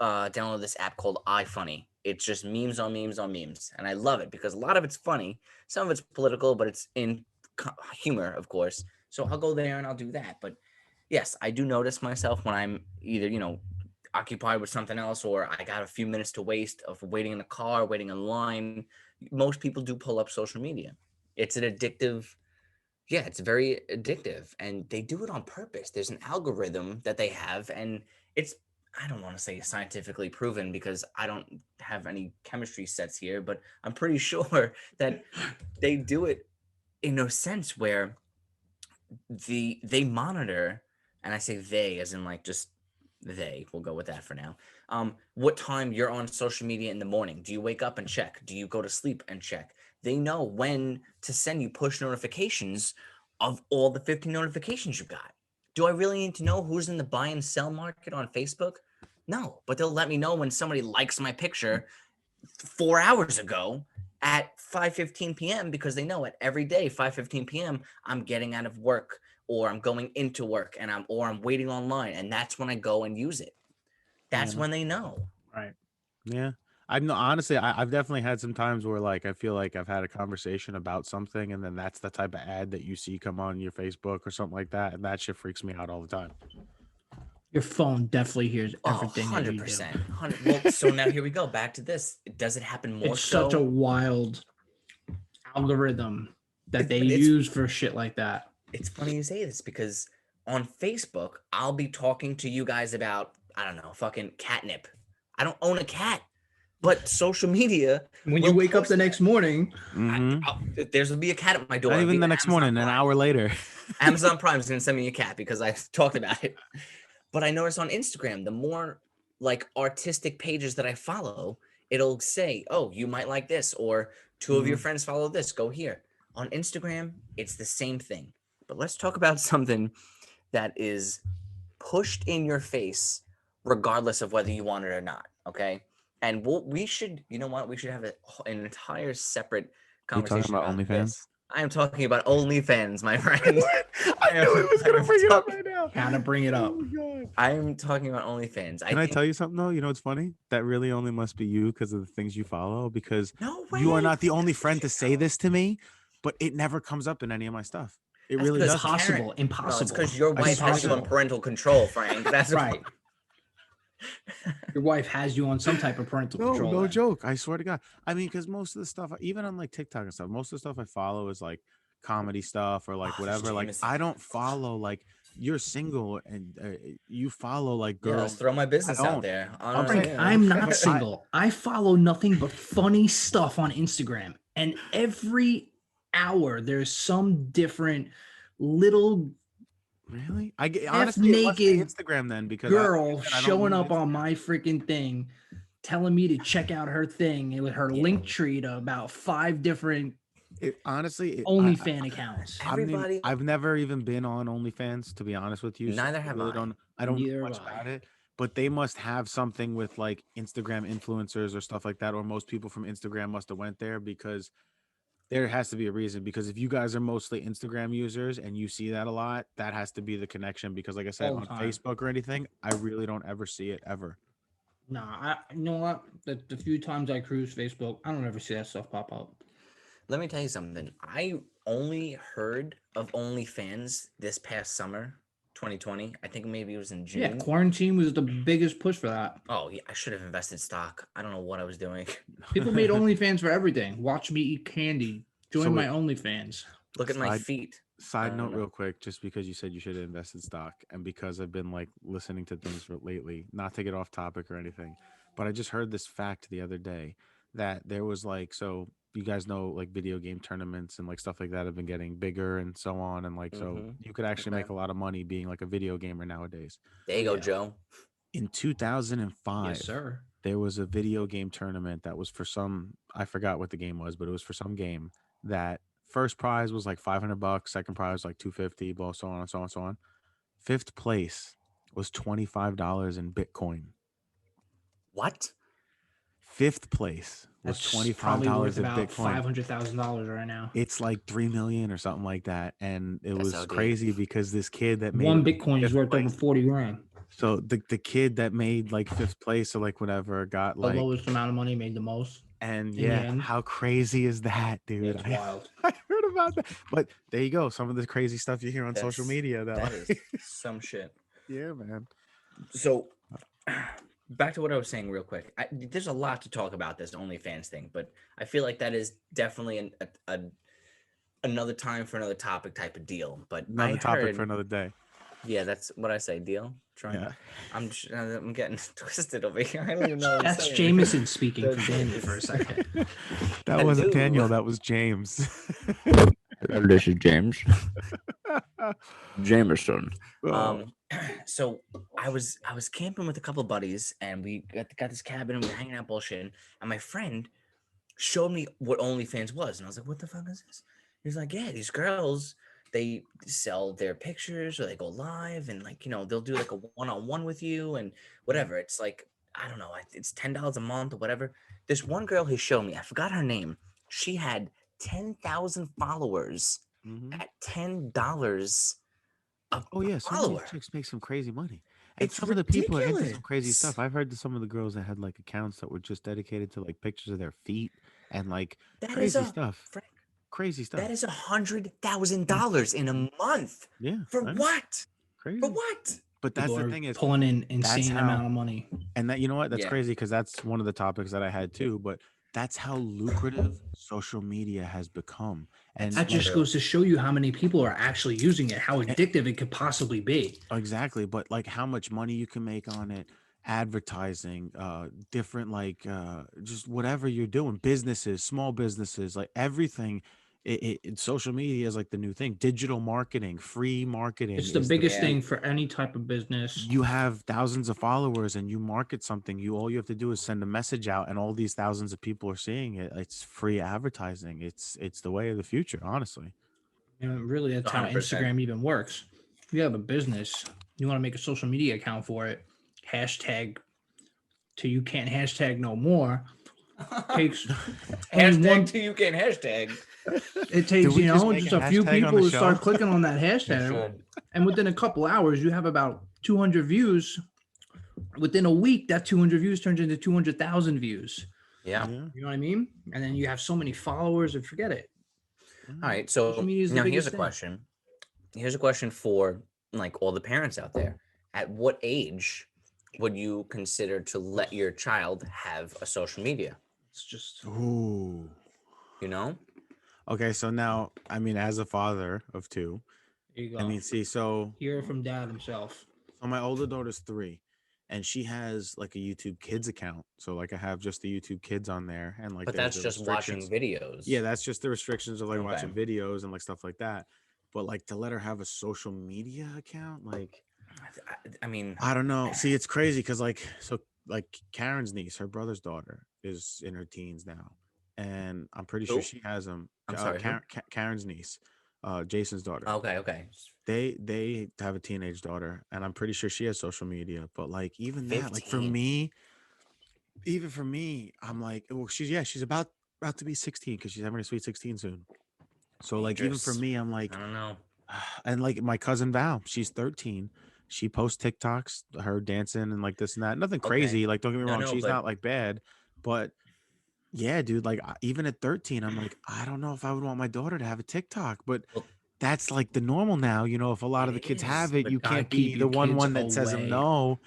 [SPEAKER 1] downloaded this app called iFunny. It's just memes on memes on memes, and I love it because a lot of it's funny, some of it's political, but it's in humor, of course. So I'll go there and I'll do that. But yes, I do notice myself when I'm either, occupied with something else, or I got a few minutes to waste of waiting in the car, waiting in line. Most people do pull up social media. It's an addictive, yeah, it's very addictive, and they do it on purpose. There's an algorithm that they have, and it's, I don't want to say scientifically proven because I don't have any chemistry sets here, but I'm pretty sure that they do it in a sense where they monitor, and I say they as in like just they, we'll go with that for now. What time you're on social media in the morning? Do you wake up and check? Do you go to sleep and check? They know when to send you push notifications of all the 15 notifications you got. Do I really need to know who's in the buy and sell market on Facebook? No, but they'll let me know when somebody likes my picture 4 hours ago at 5:15 p.m. because they know it every day 5:15 p.m. I'm getting out of work, or I'm going into work, and I'm waiting online, and that's when I go and use it. That's
[SPEAKER 4] Yeah.
[SPEAKER 1] when they know.
[SPEAKER 3] Right.
[SPEAKER 4] Yeah. I know, honestly, I've definitely had some times where like I feel like I've had a conversation about something, and then that's the type of ad that you see come on your Facebook or something like that, and that shit freaks me out all the time.
[SPEAKER 3] Your phone definitely hears
[SPEAKER 1] Oh,
[SPEAKER 3] everything that you do.
[SPEAKER 1] 100%. Well, so now here we go back to this. Does it happen more
[SPEAKER 3] It's
[SPEAKER 1] so?
[SPEAKER 3] such a wild algorithm that they
[SPEAKER 1] It's-
[SPEAKER 3] use for shit like that.
[SPEAKER 1] It's funny you say this because on Facebook, I'll be talking to you guys about, I don't know, fucking catnip. I don't own a cat, but social media.
[SPEAKER 3] When you
[SPEAKER 1] will
[SPEAKER 3] wake up
[SPEAKER 1] post
[SPEAKER 3] the
[SPEAKER 1] that.
[SPEAKER 3] next morning,
[SPEAKER 1] There's gonna be a cat at my door.
[SPEAKER 4] Not
[SPEAKER 1] It'll
[SPEAKER 4] even
[SPEAKER 1] be
[SPEAKER 4] the
[SPEAKER 1] an
[SPEAKER 4] next
[SPEAKER 1] Amazon
[SPEAKER 4] morning, an
[SPEAKER 1] Prime.
[SPEAKER 4] hour later.
[SPEAKER 1] Amazon Prime is gonna send me a cat because I've talked about it. But I notice on Instagram, the more like artistic pages that I follow, it'll say, "Oh, you might like this," or two of your friends follow this. Go here. On Instagram, it's the same thing. But let's talk about something that is pushed in your face, regardless of whether you want it or not. Okay. And we should, you know what? We should have an entire separate
[SPEAKER 4] You talking
[SPEAKER 1] conversation
[SPEAKER 4] about
[SPEAKER 1] about
[SPEAKER 4] OnlyFans?
[SPEAKER 1] this. I am talking about OnlyFans, my friend.
[SPEAKER 4] I knew he was gonna bring it up
[SPEAKER 1] talking-
[SPEAKER 4] right now.
[SPEAKER 3] gotta bring it up.
[SPEAKER 4] Oh my God.
[SPEAKER 1] I am talking about OnlyFans.
[SPEAKER 4] Can I tell you something though? You know what's funny? That really only must be you because of the things you follow. Because
[SPEAKER 1] No
[SPEAKER 4] you are
[SPEAKER 1] way.
[SPEAKER 4] not the only friend to say this to me, but it never comes up in any of my stuff. It
[SPEAKER 1] That's
[SPEAKER 4] really
[SPEAKER 1] because
[SPEAKER 4] doesn't.
[SPEAKER 3] Impossible.
[SPEAKER 1] Karen- No,
[SPEAKER 3] Impossible.
[SPEAKER 1] it's because your
[SPEAKER 4] I
[SPEAKER 1] wife has you on
[SPEAKER 3] impossible.
[SPEAKER 1] parental control, Frank. That's
[SPEAKER 3] Right. Your wife has you on some type of parental
[SPEAKER 4] No,
[SPEAKER 3] control.
[SPEAKER 4] no
[SPEAKER 3] then.
[SPEAKER 4] joke. I swear to God. I mean, because most of the stuff, even on like TikTok and stuff, most of the stuff I follow is like comedy stuff or like
[SPEAKER 1] Oh, there's
[SPEAKER 4] whatever. Like
[SPEAKER 1] Jameson.
[SPEAKER 4] I don't follow like you're single and you follow like
[SPEAKER 1] Yeah,
[SPEAKER 4] girls.
[SPEAKER 1] let's throw my business out
[SPEAKER 4] don't.
[SPEAKER 1] there.
[SPEAKER 4] I'm
[SPEAKER 3] Frank,
[SPEAKER 4] saying-
[SPEAKER 3] I'm
[SPEAKER 4] But
[SPEAKER 3] not single. I follow nothing but funny stuff on Instagram. And every hour there's some different little
[SPEAKER 4] Really? I get honestly it must be
[SPEAKER 3] naked
[SPEAKER 4] Instagram then because
[SPEAKER 3] girl
[SPEAKER 4] I don't
[SPEAKER 3] showing
[SPEAKER 4] use
[SPEAKER 3] up on
[SPEAKER 4] Instagram.
[SPEAKER 3] my freaking thing, telling me to check out her thing and with her
[SPEAKER 1] Yeah.
[SPEAKER 3] link tree to about 5 different
[SPEAKER 4] Honestly,
[SPEAKER 3] OnlyFans accounts.
[SPEAKER 1] Everybody-
[SPEAKER 4] I've never even been on OnlyFans to be honest with you.
[SPEAKER 1] Neither
[SPEAKER 4] I
[SPEAKER 1] have
[SPEAKER 4] really
[SPEAKER 1] I.
[SPEAKER 4] don't. I don't
[SPEAKER 3] Neither
[SPEAKER 4] know
[SPEAKER 3] have
[SPEAKER 4] much
[SPEAKER 3] I.
[SPEAKER 4] about it, but they must have something with like Instagram influencers or stuff like that, or most people from Instagram must have went there because there has to be a reason. Because if you guys are mostly Instagram users and you see that a lot, that has to be the connection. Because like I said,
[SPEAKER 3] All the
[SPEAKER 4] on
[SPEAKER 3] time.
[SPEAKER 4] Facebook or anything, I really don't ever see it ever.
[SPEAKER 3] Nah, you know what? The few times I cruise Facebook, I don't ever see that stuff pop up.
[SPEAKER 1] Let me tell you something. I only heard of OnlyFans this past summer, 2020. I think maybe it was in June.
[SPEAKER 3] Yeah, quarantine was the biggest push for that.
[SPEAKER 1] Oh, yeah, I should have invested stock. I don't know what I was doing.
[SPEAKER 3] People made OnlyFans for everything. Watch me eat candy. Join
[SPEAKER 4] So
[SPEAKER 3] my
[SPEAKER 4] wait.
[SPEAKER 3] OnlyFans.
[SPEAKER 1] Look at my
[SPEAKER 4] Side-
[SPEAKER 1] feet.
[SPEAKER 4] Side
[SPEAKER 1] I
[SPEAKER 4] note,
[SPEAKER 1] don't know.
[SPEAKER 4] real quick, just because you said you should have invested stock, and because I've been like listening to things lately, not to get off topic or anything, but I just heard this fact the other day that there was like, so you guys know like video game tournaments and like stuff like that have been getting bigger and so on, and like so
[SPEAKER 1] Mhm.
[SPEAKER 4] you could actually make
[SPEAKER 1] man.
[SPEAKER 4] a lot of money being like a video gamer nowadays.
[SPEAKER 1] There you go,
[SPEAKER 3] Yeah.
[SPEAKER 1] Joe.
[SPEAKER 4] In 2005,
[SPEAKER 3] Yes, sir.
[SPEAKER 4] there was a video game tournament that was for some, I forgot what the game was, but it was for some game that first prize was like $500, second prize was like 250, blah, so on and so on and so on. Fifth place was $25 in Bitcoin.
[SPEAKER 1] What?
[SPEAKER 4] Fifth place was
[SPEAKER 3] That's probably worth
[SPEAKER 4] $25 in
[SPEAKER 3] about
[SPEAKER 4] Bitcoin.
[SPEAKER 3] $500,000 right now.
[SPEAKER 4] It's like 3 million or something like that. And it
[SPEAKER 1] That's
[SPEAKER 4] was
[SPEAKER 1] OD.
[SPEAKER 4] crazy because this kid that made
[SPEAKER 3] One Bitcoin is
[SPEAKER 4] fifth
[SPEAKER 3] worth over
[SPEAKER 4] place-
[SPEAKER 3] 40 grand.
[SPEAKER 4] So the kid that made like fifth place or like whatever got
[SPEAKER 3] The
[SPEAKER 4] like,
[SPEAKER 3] lowest amount of money made the most.
[SPEAKER 4] and
[SPEAKER 3] in the
[SPEAKER 4] yeah,
[SPEAKER 3] end.
[SPEAKER 4] how crazy is that, dude?
[SPEAKER 3] It's wild.
[SPEAKER 4] I heard about that. But there you go. Some of the crazy stuff you hear on social
[SPEAKER 1] That's-
[SPEAKER 4] media.
[SPEAKER 1] That is some shit.
[SPEAKER 4] Yeah, man.
[SPEAKER 1] So back to what I was saying real quick. There's a lot to talk about this OnlyFans thing, but I feel like that is definitely another time for another topic type of deal. But
[SPEAKER 4] Another
[SPEAKER 1] I
[SPEAKER 4] topic
[SPEAKER 1] heard,
[SPEAKER 4] for another day.
[SPEAKER 1] yeah, that's what I say. Deal. Try.
[SPEAKER 4] Yeah.
[SPEAKER 1] I'm getting twisted over here. I don't even know. What I'm
[SPEAKER 3] That's
[SPEAKER 1] saying.
[SPEAKER 3] Jameson speaking for
[SPEAKER 1] That's-
[SPEAKER 3] Danny for a second.
[SPEAKER 4] That wasn't
[SPEAKER 1] Hello.
[SPEAKER 4] Daniel. That was James.
[SPEAKER 1] This is James Jameson.
[SPEAKER 4] Oh,
[SPEAKER 1] So I was camping with a couple of buddies, and we got this cabin, and we were hanging out bullshitting, and my friend showed me what OnlyFans was, and I was like, "What the fuck is this?" He's like, "Yeah, these girls, they sell their pictures, or they go live, and like, they'll do like a one-on-one with you, and whatever. It's like, I don't know, it's $10 a month or whatever." This one girl he showed me, I forgot her name. She had 10,000 followers
[SPEAKER 4] mhm.
[SPEAKER 1] at $10 a
[SPEAKER 4] Oh yeah, some of
[SPEAKER 1] follower.
[SPEAKER 4] these chicks make some crazy money. And
[SPEAKER 1] It's
[SPEAKER 4] some of the people are into some crazy
[SPEAKER 1] ridiculous.
[SPEAKER 4] stuff. I've heard that some of the girls that had like accounts that were just dedicated to like pictures of their feet and like
[SPEAKER 1] That is
[SPEAKER 4] crazy
[SPEAKER 1] a
[SPEAKER 4] stuff.
[SPEAKER 1] Frank,
[SPEAKER 4] Crazy stuff.
[SPEAKER 1] that is $100,000 in a month.
[SPEAKER 4] Yeah.
[SPEAKER 1] For
[SPEAKER 4] I know,
[SPEAKER 1] what?
[SPEAKER 4] crazy.
[SPEAKER 1] For what?
[SPEAKER 4] But that's
[SPEAKER 3] People
[SPEAKER 4] the
[SPEAKER 3] are
[SPEAKER 4] thing is,
[SPEAKER 3] pulling in insane
[SPEAKER 4] how-
[SPEAKER 3] amount of money.
[SPEAKER 4] and that, you know what? That's
[SPEAKER 1] Yeah.
[SPEAKER 4] crazy because that's one of the topics that I had too. But that's how lucrative social media has become. And
[SPEAKER 3] That just
[SPEAKER 1] True.
[SPEAKER 3] goes to show you how many people are actually using it, how addictive it could possibly be.
[SPEAKER 4] exactly, but like how much money you can make on it, advertising, different like just whatever you're doing, businesses, small businesses, like everything. Social media is like the new thing. Digital marketing, free marketing.
[SPEAKER 3] It's the
[SPEAKER 4] is
[SPEAKER 3] biggest
[SPEAKER 1] Yeah.
[SPEAKER 3] thing for any type of business.
[SPEAKER 4] You have thousands of followers and you market something. All you have to do is send a message out, and all these thousands of people are seeing it. It's free advertising. It's the way of the future, honestly.
[SPEAKER 3] And really, that's how
[SPEAKER 1] 100%.
[SPEAKER 3] Instagram even works. If you have a business, you want to make a social media account for it, hashtag till you can't hashtag no more. Takes only one-
[SPEAKER 1] Hashtag till you can hashtag.
[SPEAKER 3] it takes,
[SPEAKER 4] we just make
[SPEAKER 3] just
[SPEAKER 4] a
[SPEAKER 3] a few
[SPEAKER 4] hashtag on
[SPEAKER 3] people
[SPEAKER 4] the
[SPEAKER 3] to start
[SPEAKER 4] show?
[SPEAKER 3] clicking on that hashtag. And within a couple hours, you have about 200 views. Within a week, that 200 views turns into 200,000 views.
[SPEAKER 1] Yeah.
[SPEAKER 3] You know what I mean? And then you have so many followers and forget it.
[SPEAKER 1] All right. So
[SPEAKER 3] Social media is the
[SPEAKER 1] now here's
[SPEAKER 3] biggest
[SPEAKER 1] a
[SPEAKER 3] thing.
[SPEAKER 1] question. Here's a question for like all the parents out there. At what age would you consider to let your child have a social media?
[SPEAKER 3] It's just
[SPEAKER 4] Ooh.
[SPEAKER 1] You know?
[SPEAKER 4] Okay, so now, I mean, as a father of two,
[SPEAKER 3] there you go.
[SPEAKER 4] I mean, see, so
[SPEAKER 3] Hear it from dad himself.
[SPEAKER 4] my older daughter's 3, and she has like a YouTube Kids account. So like I have just the YouTube Kids on there, and like
[SPEAKER 1] But
[SPEAKER 4] there's
[SPEAKER 1] that's
[SPEAKER 4] the
[SPEAKER 1] just watching
[SPEAKER 4] restrictions.
[SPEAKER 1] videos.
[SPEAKER 4] Yeah, that's just the restrictions of like
[SPEAKER 1] Okay.
[SPEAKER 4] watching videos and like stuff like that. But like to let her have a social media account, like
[SPEAKER 1] I mean,
[SPEAKER 4] I don't know. See, it's crazy because like Karen's niece, her brother's daughter, is in her teens now, and I'm pretty sure
[SPEAKER 1] Who?
[SPEAKER 4] she has them.
[SPEAKER 1] I'm sorry, who?
[SPEAKER 4] Karen's niece, Jason's daughter.
[SPEAKER 1] okay.
[SPEAKER 4] They have a teenage daughter, and I'm pretty sure she has social media. But like even that, like for
[SPEAKER 1] 15.
[SPEAKER 4] me, even for me, I'm like, well, she's about to be 16 because she's having a sweet 16 soon. So like even for
[SPEAKER 1] Dangerous.
[SPEAKER 4] me, I'm like,
[SPEAKER 1] I don't know.
[SPEAKER 4] and like my cousin Val, she's 13. She posts TikToks, her dancing and like this and that. Nothing crazy. Like, don't get me
[SPEAKER 1] No,
[SPEAKER 4] wrong,
[SPEAKER 1] no,
[SPEAKER 4] she's
[SPEAKER 1] but-
[SPEAKER 4] not like bad, but yeah, dude. Like even at 13, I'm like, I don't know if I would want my daughter to have a TikTok, but
[SPEAKER 1] Well,
[SPEAKER 4] that's like the normal now. You know, if a lot of the
[SPEAKER 1] It
[SPEAKER 4] kids
[SPEAKER 1] is,
[SPEAKER 4] have it,
[SPEAKER 1] but
[SPEAKER 4] you
[SPEAKER 3] gotta
[SPEAKER 4] can't
[SPEAKER 3] keep
[SPEAKER 4] be
[SPEAKER 3] your
[SPEAKER 4] the one
[SPEAKER 3] kids
[SPEAKER 4] that says them
[SPEAKER 3] away.
[SPEAKER 4] no.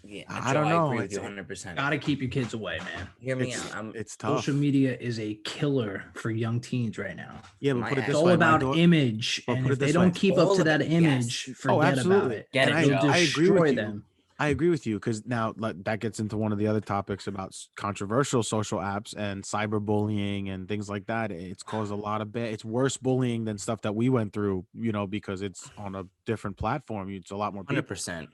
[SPEAKER 1] Yeah,
[SPEAKER 4] I
[SPEAKER 1] Joe,
[SPEAKER 4] don't know,
[SPEAKER 1] I agree with you
[SPEAKER 4] it's-
[SPEAKER 1] 100%.
[SPEAKER 3] Gotta keep your kids away, man.
[SPEAKER 1] Hear me
[SPEAKER 4] It's,
[SPEAKER 1] out. I'm
[SPEAKER 4] it's tough.
[SPEAKER 3] Social media is a killer for young teens right now.
[SPEAKER 4] Yeah, but
[SPEAKER 1] My
[SPEAKER 4] put it
[SPEAKER 1] ex-
[SPEAKER 4] this
[SPEAKER 3] It's all
[SPEAKER 4] way,
[SPEAKER 3] about
[SPEAKER 4] my
[SPEAKER 3] image,
[SPEAKER 4] but
[SPEAKER 3] and
[SPEAKER 4] put
[SPEAKER 3] if
[SPEAKER 4] it
[SPEAKER 3] they
[SPEAKER 4] this
[SPEAKER 3] don't
[SPEAKER 4] way.
[SPEAKER 3] keep up
[SPEAKER 1] All
[SPEAKER 3] to
[SPEAKER 1] of
[SPEAKER 3] that
[SPEAKER 1] it,
[SPEAKER 3] image,
[SPEAKER 1] yes.
[SPEAKER 3] forget about
[SPEAKER 4] absolutely.
[SPEAKER 3] it.
[SPEAKER 1] Get
[SPEAKER 4] And
[SPEAKER 1] it,
[SPEAKER 3] It'll
[SPEAKER 1] Joe.
[SPEAKER 4] I agree with
[SPEAKER 3] destroy
[SPEAKER 4] you.
[SPEAKER 3] them.
[SPEAKER 4] I agree with you because now that gets into one of the other topics about controversial social apps and cyberbullying and things like that. It's caused a lot of bad. It's worse bullying than stuff that we went through, you know, because it's on a different platform. It's a lot more people.
[SPEAKER 1] 100%.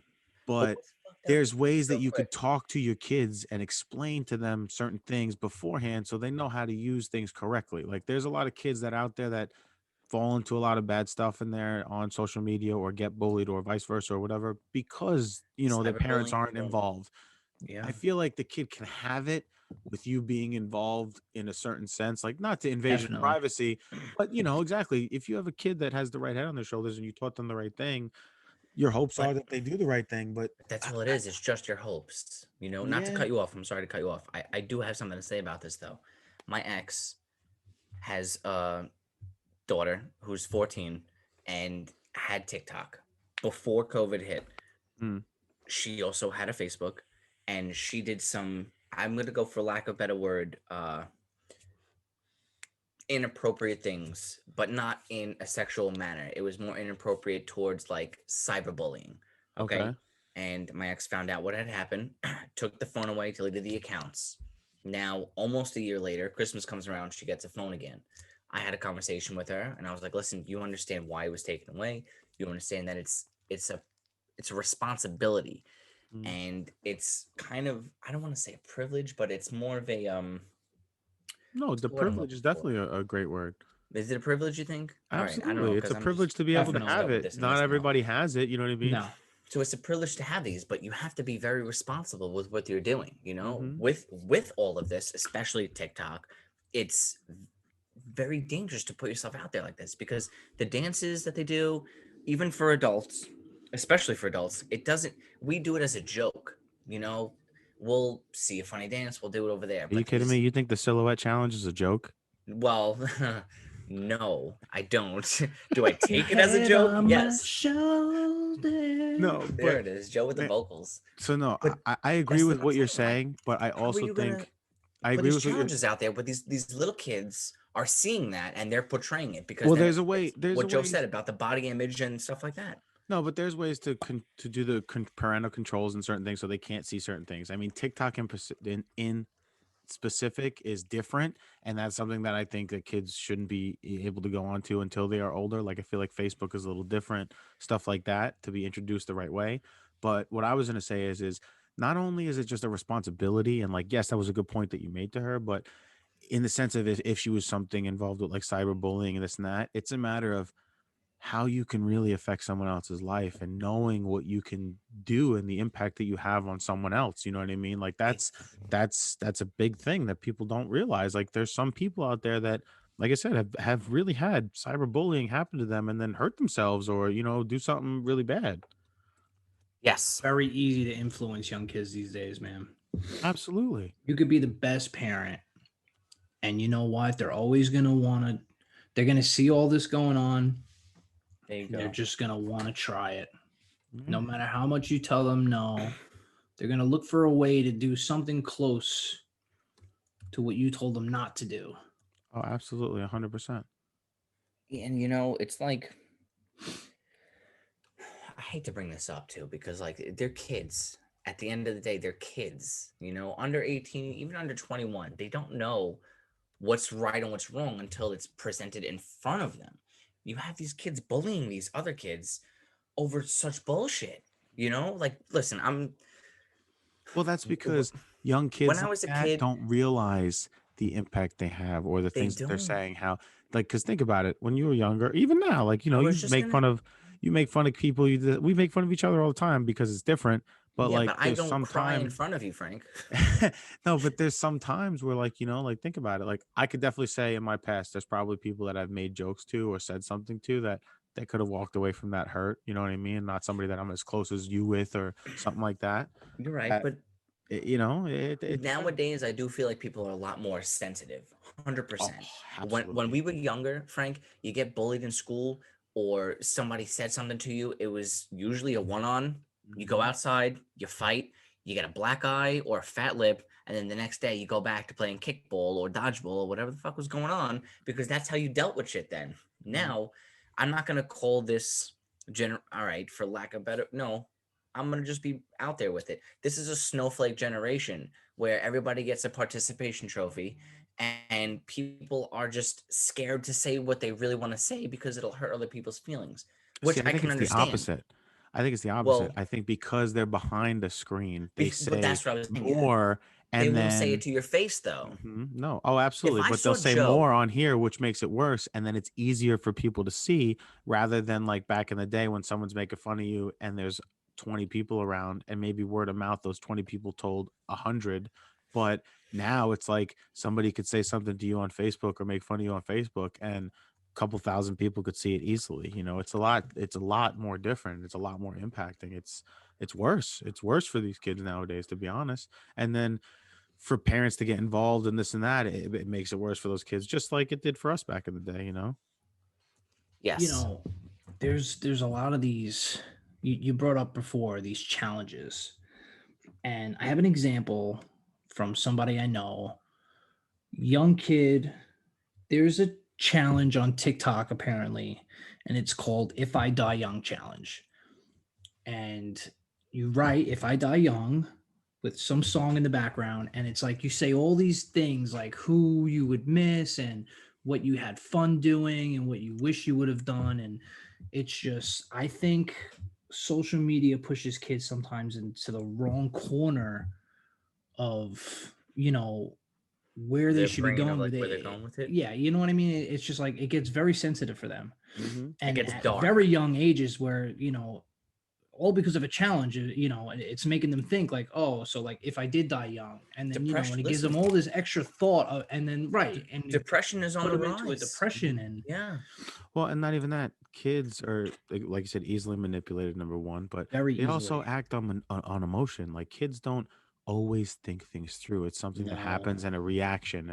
[SPEAKER 4] But there's ways that you could talk to your kids and explain to them certain things beforehand so they know how to use things correctly. Like there's a lot of kids that out there that fall into a lot of bad stuff in there on social media or get bullied or vice versa or whatever because you know their parents
[SPEAKER 1] Cyberbullying,
[SPEAKER 4] aren't
[SPEAKER 1] well,
[SPEAKER 4] involved.
[SPEAKER 1] Yeah.
[SPEAKER 4] I feel like the kid can have it with you being involved in a certain sense, like not to invade your
[SPEAKER 3] Definitely.
[SPEAKER 4] privacy, but you know exactly. If you have a kid that has the right head on their shoulders and you taught them the right thing, your hopes
[SPEAKER 1] But-
[SPEAKER 4] are that they do the right thing. But
[SPEAKER 1] That's all it is. It's just your hopes. You know, not to
[SPEAKER 4] Yeah.
[SPEAKER 1] cut you off. I'm sorry to cut you off. I do have something to say about this though. My ex has daughter who's 14 and had TikTok before COVID hit.
[SPEAKER 4] Mm.
[SPEAKER 1] She also had a Facebook, and she did some, I'm gonna go for lack of a better word, inappropriate things, but not in a sexual manner. It was more inappropriate towards like cyberbullying. Okay.
[SPEAKER 4] Okay.
[SPEAKER 1] And my ex found out what had happened, took the phone away, deleted the accounts. Now, almost a year later, Christmas comes around, she gets a phone again. I had a conversation with her and I was like, listen, you understand why it was taken away. You understand that it's a responsibility,
[SPEAKER 4] Mm.
[SPEAKER 1] and it's kind of, I don't want to say a privilege, but it's more of a
[SPEAKER 4] No,
[SPEAKER 1] what's
[SPEAKER 4] the
[SPEAKER 1] the word I'm
[SPEAKER 4] privilege
[SPEAKER 1] looking
[SPEAKER 4] is
[SPEAKER 1] for?
[SPEAKER 4] definitely a great word.
[SPEAKER 1] Is it a privilege, you think? All right, I don't know,
[SPEAKER 4] Absolutely. It's
[SPEAKER 1] because
[SPEAKER 4] a
[SPEAKER 1] I'm
[SPEAKER 4] privilege
[SPEAKER 1] just
[SPEAKER 4] to be able to
[SPEAKER 1] mixed
[SPEAKER 3] Definitely.
[SPEAKER 4] have
[SPEAKER 1] up with
[SPEAKER 4] it.
[SPEAKER 1] this and
[SPEAKER 4] Not
[SPEAKER 1] this now.
[SPEAKER 4] everybody has it. You know what I mean?
[SPEAKER 3] No.
[SPEAKER 1] So it's a privilege to have these, but you have to be very responsible with what you're doing.
[SPEAKER 4] Mhm.
[SPEAKER 1] With all of this, especially TikTok, it's very dangerous to put yourself out there like this, because the dances that they do, even for adults, especially for adults, it doesn't. We do it as a joke. We'll see a funny dance, we'll do it over there.
[SPEAKER 4] Are you
[SPEAKER 1] But
[SPEAKER 4] kidding me? You think the silhouette challenge is a joke?
[SPEAKER 1] well, no, I don't. Do I
[SPEAKER 3] Your
[SPEAKER 1] take it as a
[SPEAKER 3] head
[SPEAKER 1] joke?
[SPEAKER 3] on my
[SPEAKER 1] Yes.
[SPEAKER 3] shoulder.
[SPEAKER 4] No,
[SPEAKER 1] There
[SPEAKER 4] but
[SPEAKER 1] it is, Joe with the
[SPEAKER 4] man,
[SPEAKER 1] vocals.
[SPEAKER 4] so no,
[SPEAKER 1] But
[SPEAKER 4] I agree
[SPEAKER 1] that's
[SPEAKER 4] with
[SPEAKER 1] what I'm
[SPEAKER 4] what you're
[SPEAKER 1] saying. Like,
[SPEAKER 4] saying, but I
[SPEAKER 1] how are
[SPEAKER 4] also
[SPEAKER 1] you gonna
[SPEAKER 4] think I
[SPEAKER 1] put
[SPEAKER 4] agree
[SPEAKER 1] these
[SPEAKER 4] with what you're.
[SPEAKER 1] challenges out there? But these little kids are seeing that and they're portraying it, because
[SPEAKER 4] Well,
[SPEAKER 1] then
[SPEAKER 4] there's a way.
[SPEAKER 1] it's
[SPEAKER 4] There's
[SPEAKER 1] what
[SPEAKER 4] a
[SPEAKER 1] Joe
[SPEAKER 4] way.
[SPEAKER 1] said about the body image and stuff like that.
[SPEAKER 4] No, but there's ways to do the parental controls and certain things so they can't see certain things. I mean, TikTok in specific is different, and that's something that I think that kids shouldn't be able to go onto until they are older. Like I feel like Facebook is a little different, stuff like that, to be introduced the right way. But what I was going to say is not only is it just a responsibility, and like yes, that was a good point that you made to her, but in the sense of if she was something involved with like cyberbullying and this and that, it's a matter of how you can really affect someone else's life and knowing what you can do and the impact that you have on someone else. You know what I mean? Like
[SPEAKER 1] Right.
[SPEAKER 4] that's a big thing that people don't realize. Like there's some people out there that, like I said, have really had cyberbullying happen to them and then hurt themselves or, do something really bad.
[SPEAKER 1] Yes.
[SPEAKER 3] Very easy to influence young kids these days, man.
[SPEAKER 4] Absolutely.
[SPEAKER 3] You could be the best parent, and you know what? They're always gonna wanna. They're gonna see all this going on,
[SPEAKER 1] There you
[SPEAKER 3] and they're
[SPEAKER 1] go.
[SPEAKER 3] just gonna want to try it.
[SPEAKER 4] Yeah.
[SPEAKER 3] No matter how much you tell them no, they're gonna look for a way to do something close to what you told them not to do.
[SPEAKER 4] Oh, absolutely. 100%.
[SPEAKER 1] And it's like, I hate to bring this up too, because like they're kids. At the end of the day, they're kids, under 18, even under 21. They don't know what's right and what's wrong until it's presented in front of them. You have these kids bullying these other kids over such bullshit. Like, listen,
[SPEAKER 4] Well, that's because young
[SPEAKER 1] when
[SPEAKER 4] kids
[SPEAKER 1] I
[SPEAKER 4] like
[SPEAKER 1] was a
[SPEAKER 4] that
[SPEAKER 1] kid,
[SPEAKER 4] don't realize the impact they have or the
[SPEAKER 1] they
[SPEAKER 4] things that they're
[SPEAKER 1] don't.
[SPEAKER 4] saying. How, like, because think about it, when you were younger, even now, like,
[SPEAKER 1] I was
[SPEAKER 4] you
[SPEAKER 1] just
[SPEAKER 4] make
[SPEAKER 1] gonna,
[SPEAKER 4] fun of, people. We make fun of each other all the time because it's different. But
[SPEAKER 1] yeah,
[SPEAKER 4] like,
[SPEAKER 1] but I
[SPEAKER 4] there's
[SPEAKER 1] don't
[SPEAKER 4] some
[SPEAKER 1] cry in
[SPEAKER 4] times,
[SPEAKER 1] front of you, Frank.
[SPEAKER 4] no, but there's some times where, like, like, think about it. Like, I could definitely say in my past, there's probably people that I've made jokes to or said something to that they could have walked away from that hurt. You know what I mean? Not somebody that I'm as close as you with or something like that.
[SPEAKER 1] You're right,
[SPEAKER 4] That
[SPEAKER 1] but
[SPEAKER 4] it depends.
[SPEAKER 1] nowadays I do feel like people are a lot more sensitive.
[SPEAKER 4] Oh,
[SPEAKER 1] 100%. When
[SPEAKER 4] absolutely.
[SPEAKER 1] we were younger, Frank, you get bullied in school or somebody said something to you, it was usually a one-on. You go
[SPEAKER 4] Mhm.
[SPEAKER 1] outside, you fight, you get a black eye or a fat lip, and then the next day you go back to playing kickball or dodgeball or whatever the fuck was going on, because that's how you dealt with shit then.
[SPEAKER 4] Mhm.
[SPEAKER 1] Now, I'm not gonna call this all right, for lack of better, no, I'm gonna just be out there with it. This is a snowflake generation where everybody gets a participation trophy, and people are just scared to say what they really want to say because it'll hurt other people's feelings, which
[SPEAKER 4] See, I
[SPEAKER 1] I
[SPEAKER 4] think
[SPEAKER 1] can
[SPEAKER 4] it's the
[SPEAKER 1] understand.
[SPEAKER 4] opposite. I think it's the opposite.
[SPEAKER 1] Well,
[SPEAKER 4] I think because they're behind a screen, they
[SPEAKER 1] but
[SPEAKER 4] say
[SPEAKER 1] that's what I was saying.
[SPEAKER 4] more
[SPEAKER 1] They
[SPEAKER 4] and
[SPEAKER 1] won't say it
[SPEAKER 4] then
[SPEAKER 1] to your face though.
[SPEAKER 4] no. Oh,
[SPEAKER 1] If
[SPEAKER 4] absolutely.
[SPEAKER 1] I
[SPEAKER 4] But they'll
[SPEAKER 1] saw
[SPEAKER 4] say
[SPEAKER 1] Joe,
[SPEAKER 4] more on here, which makes it worse. And then it's easier for people to see rather than like back in the day when someone's making fun of you and there's 20 people around and maybe word of mouth, those 20 people told 100. But now it's like somebody could say something to you on Facebook or make fun of you on Facebook and a couple thousand people could see it easily. It's a lot more different. It's a lot more impacting. It's worse. It's worse for these kids nowadays, to be honest. And then for parents to get involved in this and that, it makes it worse for those kids, just like it did for us back in the day.
[SPEAKER 1] Yes.
[SPEAKER 3] You know, there's a lot of these you brought up before, these challenges. And I have an example from somebody I know, young kid. There's a challenge on TikTok apparently, and it's called If I Die Young Challenge. And you write If I Die Young with some song in the background, and it's like you say all these things like who you would miss and what you had fun doing and what you wish you would have done. And it's just, I think social media pushes kids sometimes into the wrong corner of, where they
[SPEAKER 1] Their
[SPEAKER 3] should be
[SPEAKER 1] brain of
[SPEAKER 3] going
[SPEAKER 1] like
[SPEAKER 3] with
[SPEAKER 1] where they're
[SPEAKER 3] it.
[SPEAKER 1] going with it.
[SPEAKER 3] Yeah, you know what I mean? It's just like it gets very sensitive for them.
[SPEAKER 1] It
[SPEAKER 3] And
[SPEAKER 1] gets
[SPEAKER 3] at
[SPEAKER 1] dark.
[SPEAKER 3] very young ages where, all because of a challenge, it's making them think like, oh, so like if I did die young, and then,
[SPEAKER 1] Depression.
[SPEAKER 3] and it gives them
[SPEAKER 1] Listen,
[SPEAKER 3] all this extra thought and then, right. And
[SPEAKER 1] depression is on
[SPEAKER 3] put
[SPEAKER 1] the
[SPEAKER 3] them into a
[SPEAKER 1] rise.
[SPEAKER 3] depression and
[SPEAKER 1] Yeah.
[SPEAKER 4] Well, and not even that. Kids are like you said, easily manipulated. Number one, but
[SPEAKER 3] very
[SPEAKER 4] they also
[SPEAKER 3] easily.
[SPEAKER 4] act on emotion. Like kids don't always think things through. It's something that
[SPEAKER 1] No.
[SPEAKER 4] happens in a reaction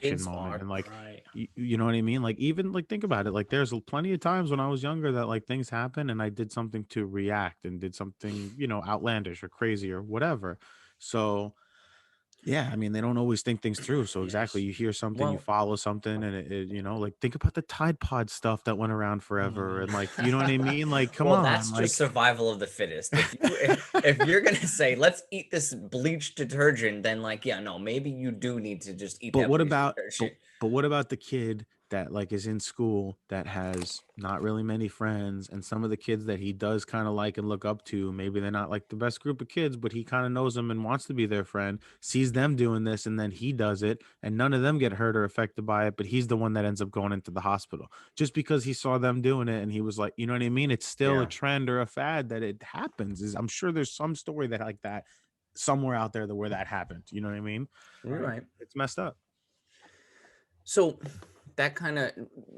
[SPEAKER 1] Kids
[SPEAKER 4] moment,
[SPEAKER 1] are.
[SPEAKER 4] and like
[SPEAKER 3] Right.
[SPEAKER 4] you know what I mean. Like even like think about it. Like there's plenty of times when I was younger that like things happen and I did something to react and did something outlandish or crazy or whatever. So yeah, I mean, they don't always think things through. So exactly,
[SPEAKER 3] Yes.
[SPEAKER 4] you hear something, you
[SPEAKER 1] Well,
[SPEAKER 4] follow something, and like think about the Tide Pod stuff that went around forever, and like, you know what I mean? Like, come
[SPEAKER 1] well,
[SPEAKER 4] on,
[SPEAKER 1] that's
[SPEAKER 4] like,
[SPEAKER 1] just survival of the fittest. If you're gonna say let's eat this bleach detergent, then like yeah, no, maybe you do need to just eat
[SPEAKER 4] but
[SPEAKER 1] that
[SPEAKER 4] what
[SPEAKER 1] bleach
[SPEAKER 4] about
[SPEAKER 1] detergent.
[SPEAKER 4] but what about the kid that like is in school that has not really many friends, and some of the kids that he does kind of like and look up to, maybe they're not like the best group of kids, but he kind of knows them and wants to be their friend, sees them doing this, and then he does it, and none of them get hurt or affected by it, but he's the one that ends up going into the hospital just because he saw them doing it and he was like, you know what I mean? It's still a
[SPEAKER 1] Yeah.
[SPEAKER 4] trend or a fad that it happens. I'm sure there's some story that like that somewhere out there that where that happened. You know what I mean?
[SPEAKER 1] You're
[SPEAKER 3] Right.
[SPEAKER 1] right.
[SPEAKER 4] It's messed up.
[SPEAKER 1] So that kind of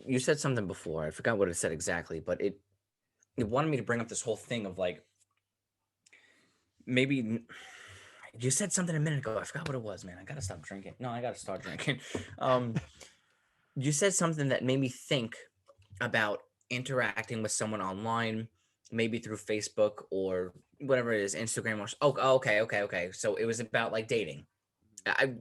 [SPEAKER 1] you said something before. I forgot what it said exactly, but it wanted me to bring up this whole thing of like maybe you said something a minute ago. I forgot what it was, man. I gotta stop drinking. No, I gotta start drinking. Um, you said something that made me think about interacting with someone online, maybe through Facebook or whatever it is, Instagram or okay. So it was about like dating.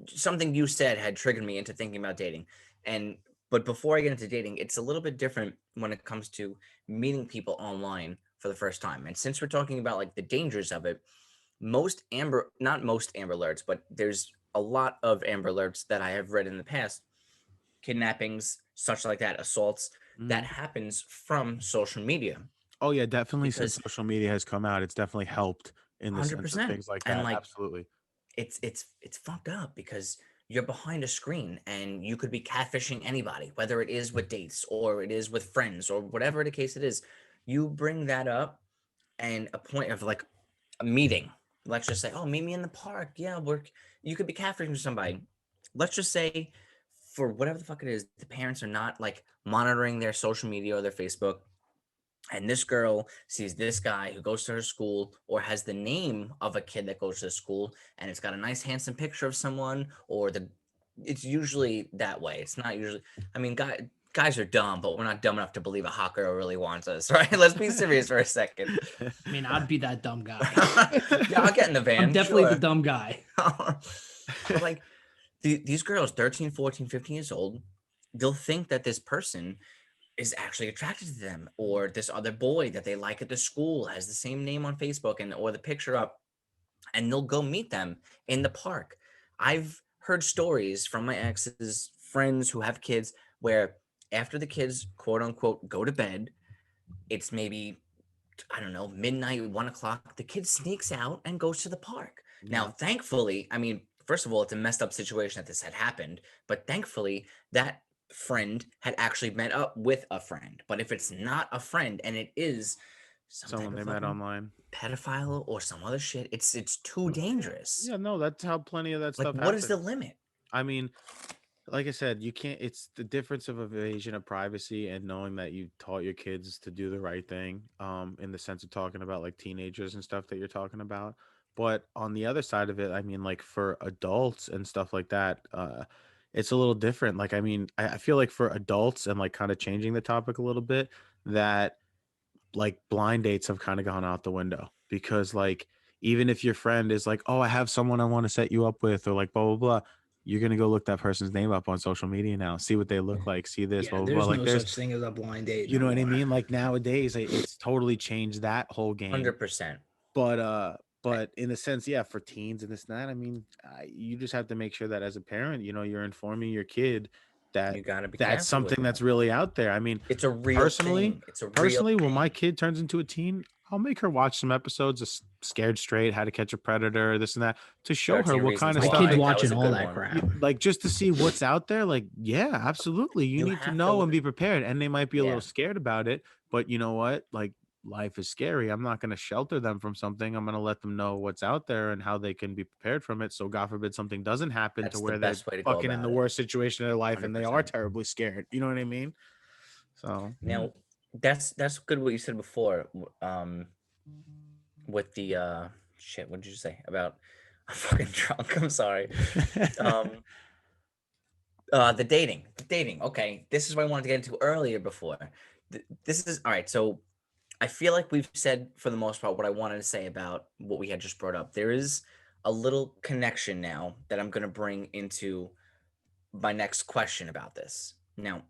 [SPEAKER 1] Something you said had triggered me into thinking about dating. And but before I get into dating, it's a little bit different when it comes to meeting people online for the first time. And since we're talking about like the dangers of it, not most Amber Alerts, but there's a lot of Amber Alerts that I have read in the past, kidnappings, such like that, assaults that
[SPEAKER 4] Mhm.
[SPEAKER 1] happens from social media
[SPEAKER 4] Oh yeah, definitely. Since
[SPEAKER 1] because
[SPEAKER 4] social media has come out, it's definitely helped in the sense of
[SPEAKER 1] 100%.
[SPEAKER 4] things like
[SPEAKER 1] And
[SPEAKER 4] that.
[SPEAKER 1] like
[SPEAKER 4] Absolutely.
[SPEAKER 1] it's fucked up because you're behind a screen and you could be catfishing anybody, whether it is with dates or it is with friends or whatever the case it is. You bring that up and a point of like a meeting. Let's just say, oh, meet me in the park. Yeah, you could be catfishing somebody. Let's just say for whatever the fuck it is, the parents are not like monitoring their social media or their Facebook. And this girl sees this guy who goes to her school or has the name of a kid that goes to school and it's got a nice handsome picture of someone or it's usually that way. It's not usually, I mean, guys are dumb, but we're not dumb enough to believe a hot girl really wants us, right? Let's be serious for a second.
[SPEAKER 3] I mean, I'd be that dumb guy.
[SPEAKER 1] Yeah, I'll get in the van.
[SPEAKER 3] I'm definitely the
[SPEAKER 1] sure.
[SPEAKER 3] dumb guy.
[SPEAKER 1] But like these girls, 13, 14, 15 years old, they'll think that this person is actually attracted to them, or this other boy that they like at the school has the same name on Facebook and or the picture up, and they'll go meet them in the park. I've heard stories from my ex's friends who have kids where after the kids quote unquote go to bed, it's maybe I don't know, midnight, 1 o'clock, the kid sneaks out and goes to the park. Now,
[SPEAKER 4] Yeah.
[SPEAKER 1] thankfully, I mean, first of all, it's a messed up situation that this had happened, but thankfully, that friend had actually met up with a friend. But if it's not a friend and it is some type
[SPEAKER 4] Someone
[SPEAKER 1] of
[SPEAKER 4] they met
[SPEAKER 1] fucking
[SPEAKER 4] online.
[SPEAKER 1] pedophile or some other shit, it's too dangerous.
[SPEAKER 4] Yeah, no, that's how plenty of that
[SPEAKER 1] Like,
[SPEAKER 4] stuff
[SPEAKER 1] what is the
[SPEAKER 4] happens.
[SPEAKER 1] limit?
[SPEAKER 4] I mean, like I said, you can't. It's the difference of evasion of privacy and knowing that you taught your kids to do the right thing. In the sense of talking about like teenagers and stuff that you're talking about. But on the other side of it, I mean, like for adults and stuff like that, it's a little different. Like, I mean, I feel like for adults and like kind of changing the topic a little bit, that like blind dates have kind of gone out the window, because like even if your friend is like, oh, I have someone I want to set you up with, or like blah blah blah, you're gonna go look that person's name up on social media now, see what they look like, see this,
[SPEAKER 3] Yeah,
[SPEAKER 4] blah blah blah.
[SPEAKER 3] there's
[SPEAKER 4] Like
[SPEAKER 3] no
[SPEAKER 4] there's,
[SPEAKER 3] such thing as a blind date.
[SPEAKER 4] you
[SPEAKER 3] no
[SPEAKER 4] know what I
[SPEAKER 3] more.
[SPEAKER 4] mean? Like nowadays, it's totally changed that whole game.
[SPEAKER 1] 100%.
[SPEAKER 4] But in a sense, yeah, for teens and this and that, I mean, you just have to make sure that as a parent, you know, you're informing your kid that
[SPEAKER 1] You gotta be
[SPEAKER 4] that's
[SPEAKER 1] careful with
[SPEAKER 4] something
[SPEAKER 1] that.
[SPEAKER 4] that's really out there. I mean,
[SPEAKER 1] It's a real
[SPEAKER 4] personally,
[SPEAKER 1] thing. It's a real
[SPEAKER 4] personally, when my
[SPEAKER 1] thing.
[SPEAKER 4] kid turns into a teen, I'll make her watch some episodes of Scared Straight, How to Catch a Predator, this and that, to show her
[SPEAKER 1] 13
[SPEAKER 4] what
[SPEAKER 1] Reasons
[SPEAKER 4] kind of
[SPEAKER 3] My
[SPEAKER 1] Why.
[SPEAKER 4] stuff.
[SPEAKER 3] kid's
[SPEAKER 1] That was
[SPEAKER 3] watching
[SPEAKER 1] a
[SPEAKER 3] all
[SPEAKER 1] good
[SPEAKER 3] that
[SPEAKER 1] one.
[SPEAKER 3] crap.
[SPEAKER 4] Like just to see what's out there, like yeah, absolutely, you
[SPEAKER 1] You
[SPEAKER 4] need to
[SPEAKER 1] have to
[SPEAKER 4] know and
[SPEAKER 1] look-
[SPEAKER 4] be prepared. And they might be a
[SPEAKER 1] Yeah.
[SPEAKER 4] little scared about it, but you know what? Like life is scary. I'm not going to shelter them from something. I'm going to let them know what's out there and how they can be prepared from it. So God forbid something doesn't happen
[SPEAKER 1] That's
[SPEAKER 4] to
[SPEAKER 1] the
[SPEAKER 4] where they're
[SPEAKER 1] best way to go
[SPEAKER 4] fucking in
[SPEAKER 1] about
[SPEAKER 4] the
[SPEAKER 1] it.
[SPEAKER 4] worst situation of their life and they are
[SPEAKER 1] 100%.
[SPEAKER 4] terribly scared. You know what I mean? So
[SPEAKER 1] Now, that's good what you said before. With the shit, what did you say about? I'm fucking drunk. I'm sorry. The dating. Okay, this is what I wanted to get into earlier before. This is all right. So I feel like we've said for the most part what I wanted to say about what we had just brought up. There is a little connection now that I'm going to bring into my next question about this. Now,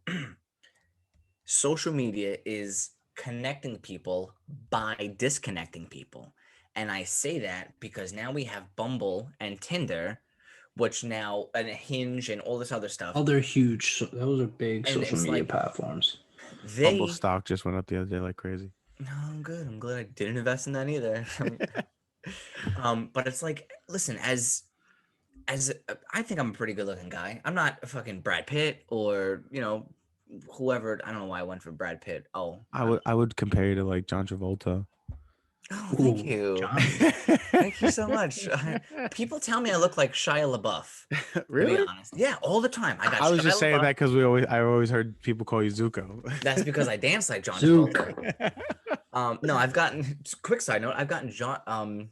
[SPEAKER 1] social media is connecting people by disconnecting people. And I say that because now we have Bumble and Tinder, which now and Hinge and all this other stuff.
[SPEAKER 3] Oh, they're huge. Those are big
[SPEAKER 1] And
[SPEAKER 3] social
[SPEAKER 1] it's
[SPEAKER 3] media
[SPEAKER 1] like-
[SPEAKER 3] platforms.
[SPEAKER 4] Bumble
[SPEAKER 1] They
[SPEAKER 4] stock just went up the other day like crazy.
[SPEAKER 1] No, I'm good. I'm glad I didn't invest in that either. But it's like, listen, as I think I'm a pretty good looking guy. I'm not a fucking Brad Pitt or whoever. I don't know why I went for Brad Pitt. Oh,
[SPEAKER 4] I would compare you to like John Travolta.
[SPEAKER 1] oh, thank
[SPEAKER 3] Ooh,
[SPEAKER 1] you,
[SPEAKER 3] John.
[SPEAKER 1] thank you so much. People tell me I look like Shia LaBeouf. To
[SPEAKER 4] Really?
[SPEAKER 1] be honest, yeah, all the time. I got.
[SPEAKER 4] I was just
[SPEAKER 1] Shia
[SPEAKER 4] saying
[SPEAKER 1] LaBeouf.
[SPEAKER 4] that because I always heard people call you Zuko.
[SPEAKER 1] That's because I dance like John
[SPEAKER 3] Zook.
[SPEAKER 1] Travolta. No, I've gotten. Quick side note: I've gotten John.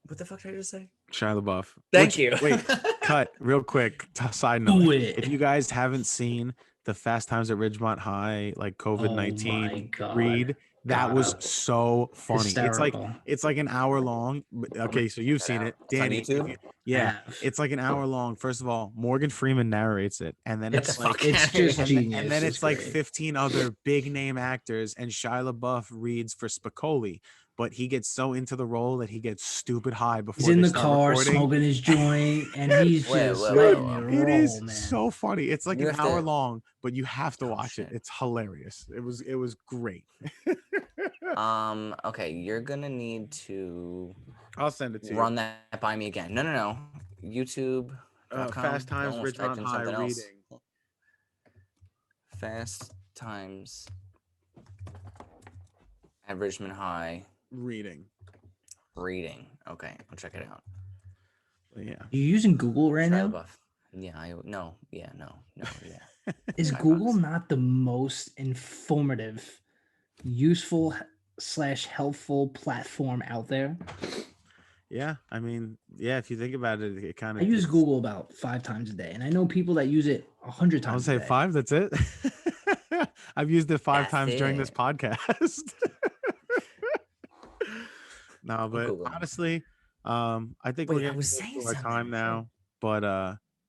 [SPEAKER 1] What the fuck did I just say?
[SPEAKER 4] Shia LaBeouf.
[SPEAKER 1] Thank you.
[SPEAKER 4] Wait, cut real quick. Side note:
[SPEAKER 3] Do it.
[SPEAKER 4] if you guys haven't seen the Fast Times at Ridgemont High, like COVID-19
[SPEAKER 3] God.
[SPEAKER 4] read, that was
[SPEAKER 3] God.
[SPEAKER 4] so funny.
[SPEAKER 3] Hysterical.
[SPEAKER 4] It's like an hour long. Okay, so you've seen it,
[SPEAKER 1] It's on
[SPEAKER 4] Danny.
[SPEAKER 1] YouTube?
[SPEAKER 4] Yeah,
[SPEAKER 3] Have.
[SPEAKER 4] it's like an hour long. First of all, Morgan Freeman narrates it, and then
[SPEAKER 1] Get
[SPEAKER 4] it's
[SPEAKER 1] the
[SPEAKER 4] like
[SPEAKER 1] fuck
[SPEAKER 3] It's
[SPEAKER 1] outta here.
[SPEAKER 3] just
[SPEAKER 4] and,
[SPEAKER 3] genius.
[SPEAKER 4] and then it's like
[SPEAKER 3] great.
[SPEAKER 4] 15 other big name actors, and Shia LaBeouf reads for Spicoli, but he gets so into the role that he gets stupid high before
[SPEAKER 3] He's in
[SPEAKER 4] they
[SPEAKER 3] the
[SPEAKER 4] start
[SPEAKER 3] car
[SPEAKER 4] recording.
[SPEAKER 3] smoking his joint, and he's
[SPEAKER 1] Wait,
[SPEAKER 3] just
[SPEAKER 1] wait,
[SPEAKER 3] letting
[SPEAKER 1] wait,
[SPEAKER 3] it
[SPEAKER 4] It
[SPEAKER 3] roll,
[SPEAKER 4] is
[SPEAKER 3] man.
[SPEAKER 4] so funny. It's like
[SPEAKER 1] You
[SPEAKER 4] an
[SPEAKER 1] have
[SPEAKER 4] hour
[SPEAKER 1] to-
[SPEAKER 4] long, but you have to
[SPEAKER 1] Oh,
[SPEAKER 4] watch it.
[SPEAKER 1] shit.
[SPEAKER 4] It's hilarious. It was great.
[SPEAKER 1] Okay, you're gonna need to
[SPEAKER 4] I'll send it to
[SPEAKER 1] run that by me again. No. YouTube.
[SPEAKER 4] you. Fast Times Ridgemont High reading.
[SPEAKER 1] Fast Times at Richmond High
[SPEAKER 4] Reading.
[SPEAKER 1] reading. Okay, I'll check it out.
[SPEAKER 4] Yeah.
[SPEAKER 3] You using Google right
[SPEAKER 1] Shia
[SPEAKER 3] now?
[SPEAKER 1] LaBeouf. Yeah, no, yeah.
[SPEAKER 3] Is
[SPEAKER 1] Sorry,
[SPEAKER 3] Google
[SPEAKER 1] Fox.
[SPEAKER 3] not the most informative, useful / helpful platform out there?
[SPEAKER 4] Yeah. I mean, yeah, if you think about it, it kind
[SPEAKER 3] I
[SPEAKER 4] of
[SPEAKER 3] use Google about 5 times a day, and I know people that use it 100
[SPEAKER 4] I would
[SPEAKER 3] times
[SPEAKER 4] say
[SPEAKER 3] a day.
[SPEAKER 4] 5, that's it. I've used it 5
[SPEAKER 1] That's
[SPEAKER 4] times during this
[SPEAKER 1] it.
[SPEAKER 4] podcast. No, but
[SPEAKER 1] Google.
[SPEAKER 4] honestly, I think
[SPEAKER 1] Wait,
[SPEAKER 4] we're
[SPEAKER 1] I
[SPEAKER 4] getting
[SPEAKER 1] was
[SPEAKER 4] close
[SPEAKER 1] saying
[SPEAKER 4] to our
[SPEAKER 1] something,
[SPEAKER 4] time
[SPEAKER 1] shit.
[SPEAKER 4] now. But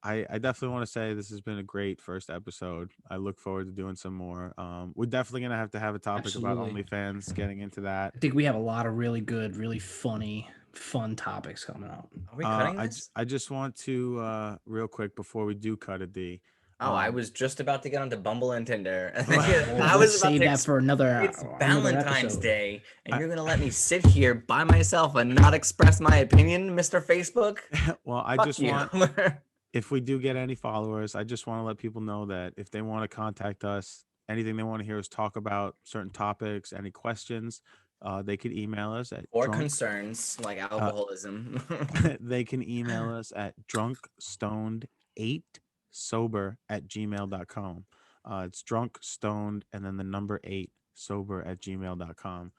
[SPEAKER 4] I definitely want to say this has been a great first episode. I look forward to doing some more. We're definitely gonna have to have a topic about
[SPEAKER 3] Absolutely.
[SPEAKER 4] OnlyFans, getting into that.
[SPEAKER 3] I think we have a lot of really good, really funny, fun topics coming up.
[SPEAKER 1] Are we cutting
[SPEAKER 4] I,
[SPEAKER 1] this?
[SPEAKER 4] I just want to real quick before we do cut a D.
[SPEAKER 1] Oh, I was just about to get onto Bumble and Tinder. And then
[SPEAKER 3] Well,
[SPEAKER 1] I
[SPEAKER 3] let's
[SPEAKER 1] was about
[SPEAKER 3] save
[SPEAKER 1] to
[SPEAKER 3] that for another.
[SPEAKER 1] It's
[SPEAKER 3] another
[SPEAKER 1] Valentine's
[SPEAKER 3] episode.
[SPEAKER 1] Day, and
[SPEAKER 4] I-
[SPEAKER 1] you're gonna let me sit here by myself and not express my opinion, Mr. Facebook?
[SPEAKER 4] Well, I
[SPEAKER 1] Fuck
[SPEAKER 4] just
[SPEAKER 1] you.
[SPEAKER 4] want, if we do get any followers, I just want to let people know that if they want to contact us, anything they want to hear us talk about, certain topics, any questions, they could email us at
[SPEAKER 1] or
[SPEAKER 4] drunk-
[SPEAKER 1] concerns like alcoholism.
[SPEAKER 4] they can email us at drunkstoned8sober@gmail.com. It's drunk stoned and then the number 8 sober@gmail.com.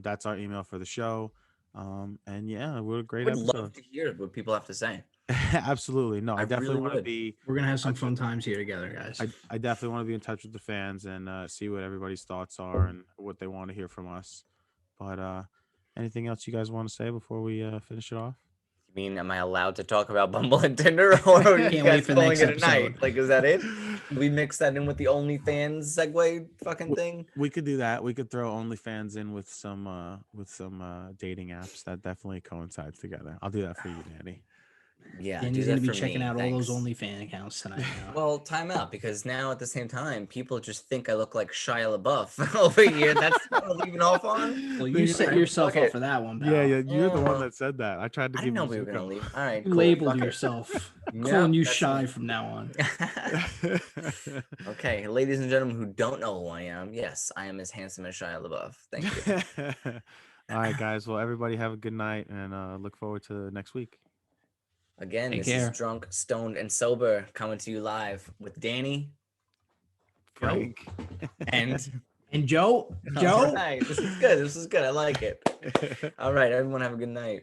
[SPEAKER 4] That's our email for the show. And yeah, what a
[SPEAKER 1] I
[SPEAKER 4] great
[SPEAKER 1] would
[SPEAKER 4] episode.
[SPEAKER 1] love to hear what people have to say.
[SPEAKER 4] Absolutely. No, I
[SPEAKER 1] I
[SPEAKER 4] definitely
[SPEAKER 1] really
[SPEAKER 4] want to
[SPEAKER 1] would.
[SPEAKER 4] be.
[SPEAKER 3] We're gonna have some fun times here together, guys.
[SPEAKER 4] I definitely want to be in touch with the fans and see what everybody's thoughts are and what they want to hear from us. But anything else you guys want to say before we finish it off?
[SPEAKER 1] You mean, am I allowed to talk about Bumble and Tinder, or are you
[SPEAKER 3] Can't wait
[SPEAKER 1] guys
[SPEAKER 3] for the
[SPEAKER 1] calling
[SPEAKER 3] next
[SPEAKER 1] it a night?
[SPEAKER 3] episode.
[SPEAKER 1] Like, is that it? We mix that in with the OnlyFans segue fucking thing.
[SPEAKER 4] We could do that. We could throw OnlyFans in with some dating apps that definitely coincides together. I'll do that for you, Danny.
[SPEAKER 1] Yeah,
[SPEAKER 3] And
[SPEAKER 1] do
[SPEAKER 3] he's
[SPEAKER 1] that
[SPEAKER 3] gonna be
[SPEAKER 1] for
[SPEAKER 3] checking
[SPEAKER 1] me,
[SPEAKER 3] out all those
[SPEAKER 1] thanks.
[SPEAKER 3] OnlyFans accounts tonight. Now.
[SPEAKER 1] Well, time out, because now at the same time, people just think I look like Shia LaBeouf over here. That's what I'm leaving off on.
[SPEAKER 3] Well, you set
[SPEAKER 1] Alright,
[SPEAKER 3] yourself
[SPEAKER 1] fuck
[SPEAKER 3] up
[SPEAKER 1] it.
[SPEAKER 3] for that one, pal.
[SPEAKER 4] Yeah, you're the one
[SPEAKER 1] Oh.
[SPEAKER 4] that said that. I tried to
[SPEAKER 1] I
[SPEAKER 4] give
[SPEAKER 1] didn't know
[SPEAKER 4] you
[SPEAKER 1] we were
[SPEAKER 4] some
[SPEAKER 1] gonna leave. All right,
[SPEAKER 3] You
[SPEAKER 1] cool.
[SPEAKER 3] labeled
[SPEAKER 1] Fuck it.
[SPEAKER 3] yourself. I'm
[SPEAKER 1] Yep,
[SPEAKER 3] calling you
[SPEAKER 1] that's
[SPEAKER 3] shy
[SPEAKER 1] me.
[SPEAKER 3] from now on.
[SPEAKER 1] Okay, ladies and gentlemen who don't know who I am, yes, I am as handsome as Shia LaBeouf. Thank you.
[SPEAKER 4] All right, guys. Well, everybody have a good night and look forward to next week.
[SPEAKER 1] Again,
[SPEAKER 3] Take
[SPEAKER 1] this
[SPEAKER 3] care.
[SPEAKER 1] is Drunk, Stoned, and Sober coming to you live with Danny
[SPEAKER 4] Frank.
[SPEAKER 1] and
[SPEAKER 3] And Joe,
[SPEAKER 1] All right, this is good. This is good. I like it. All right, everyone have a good night.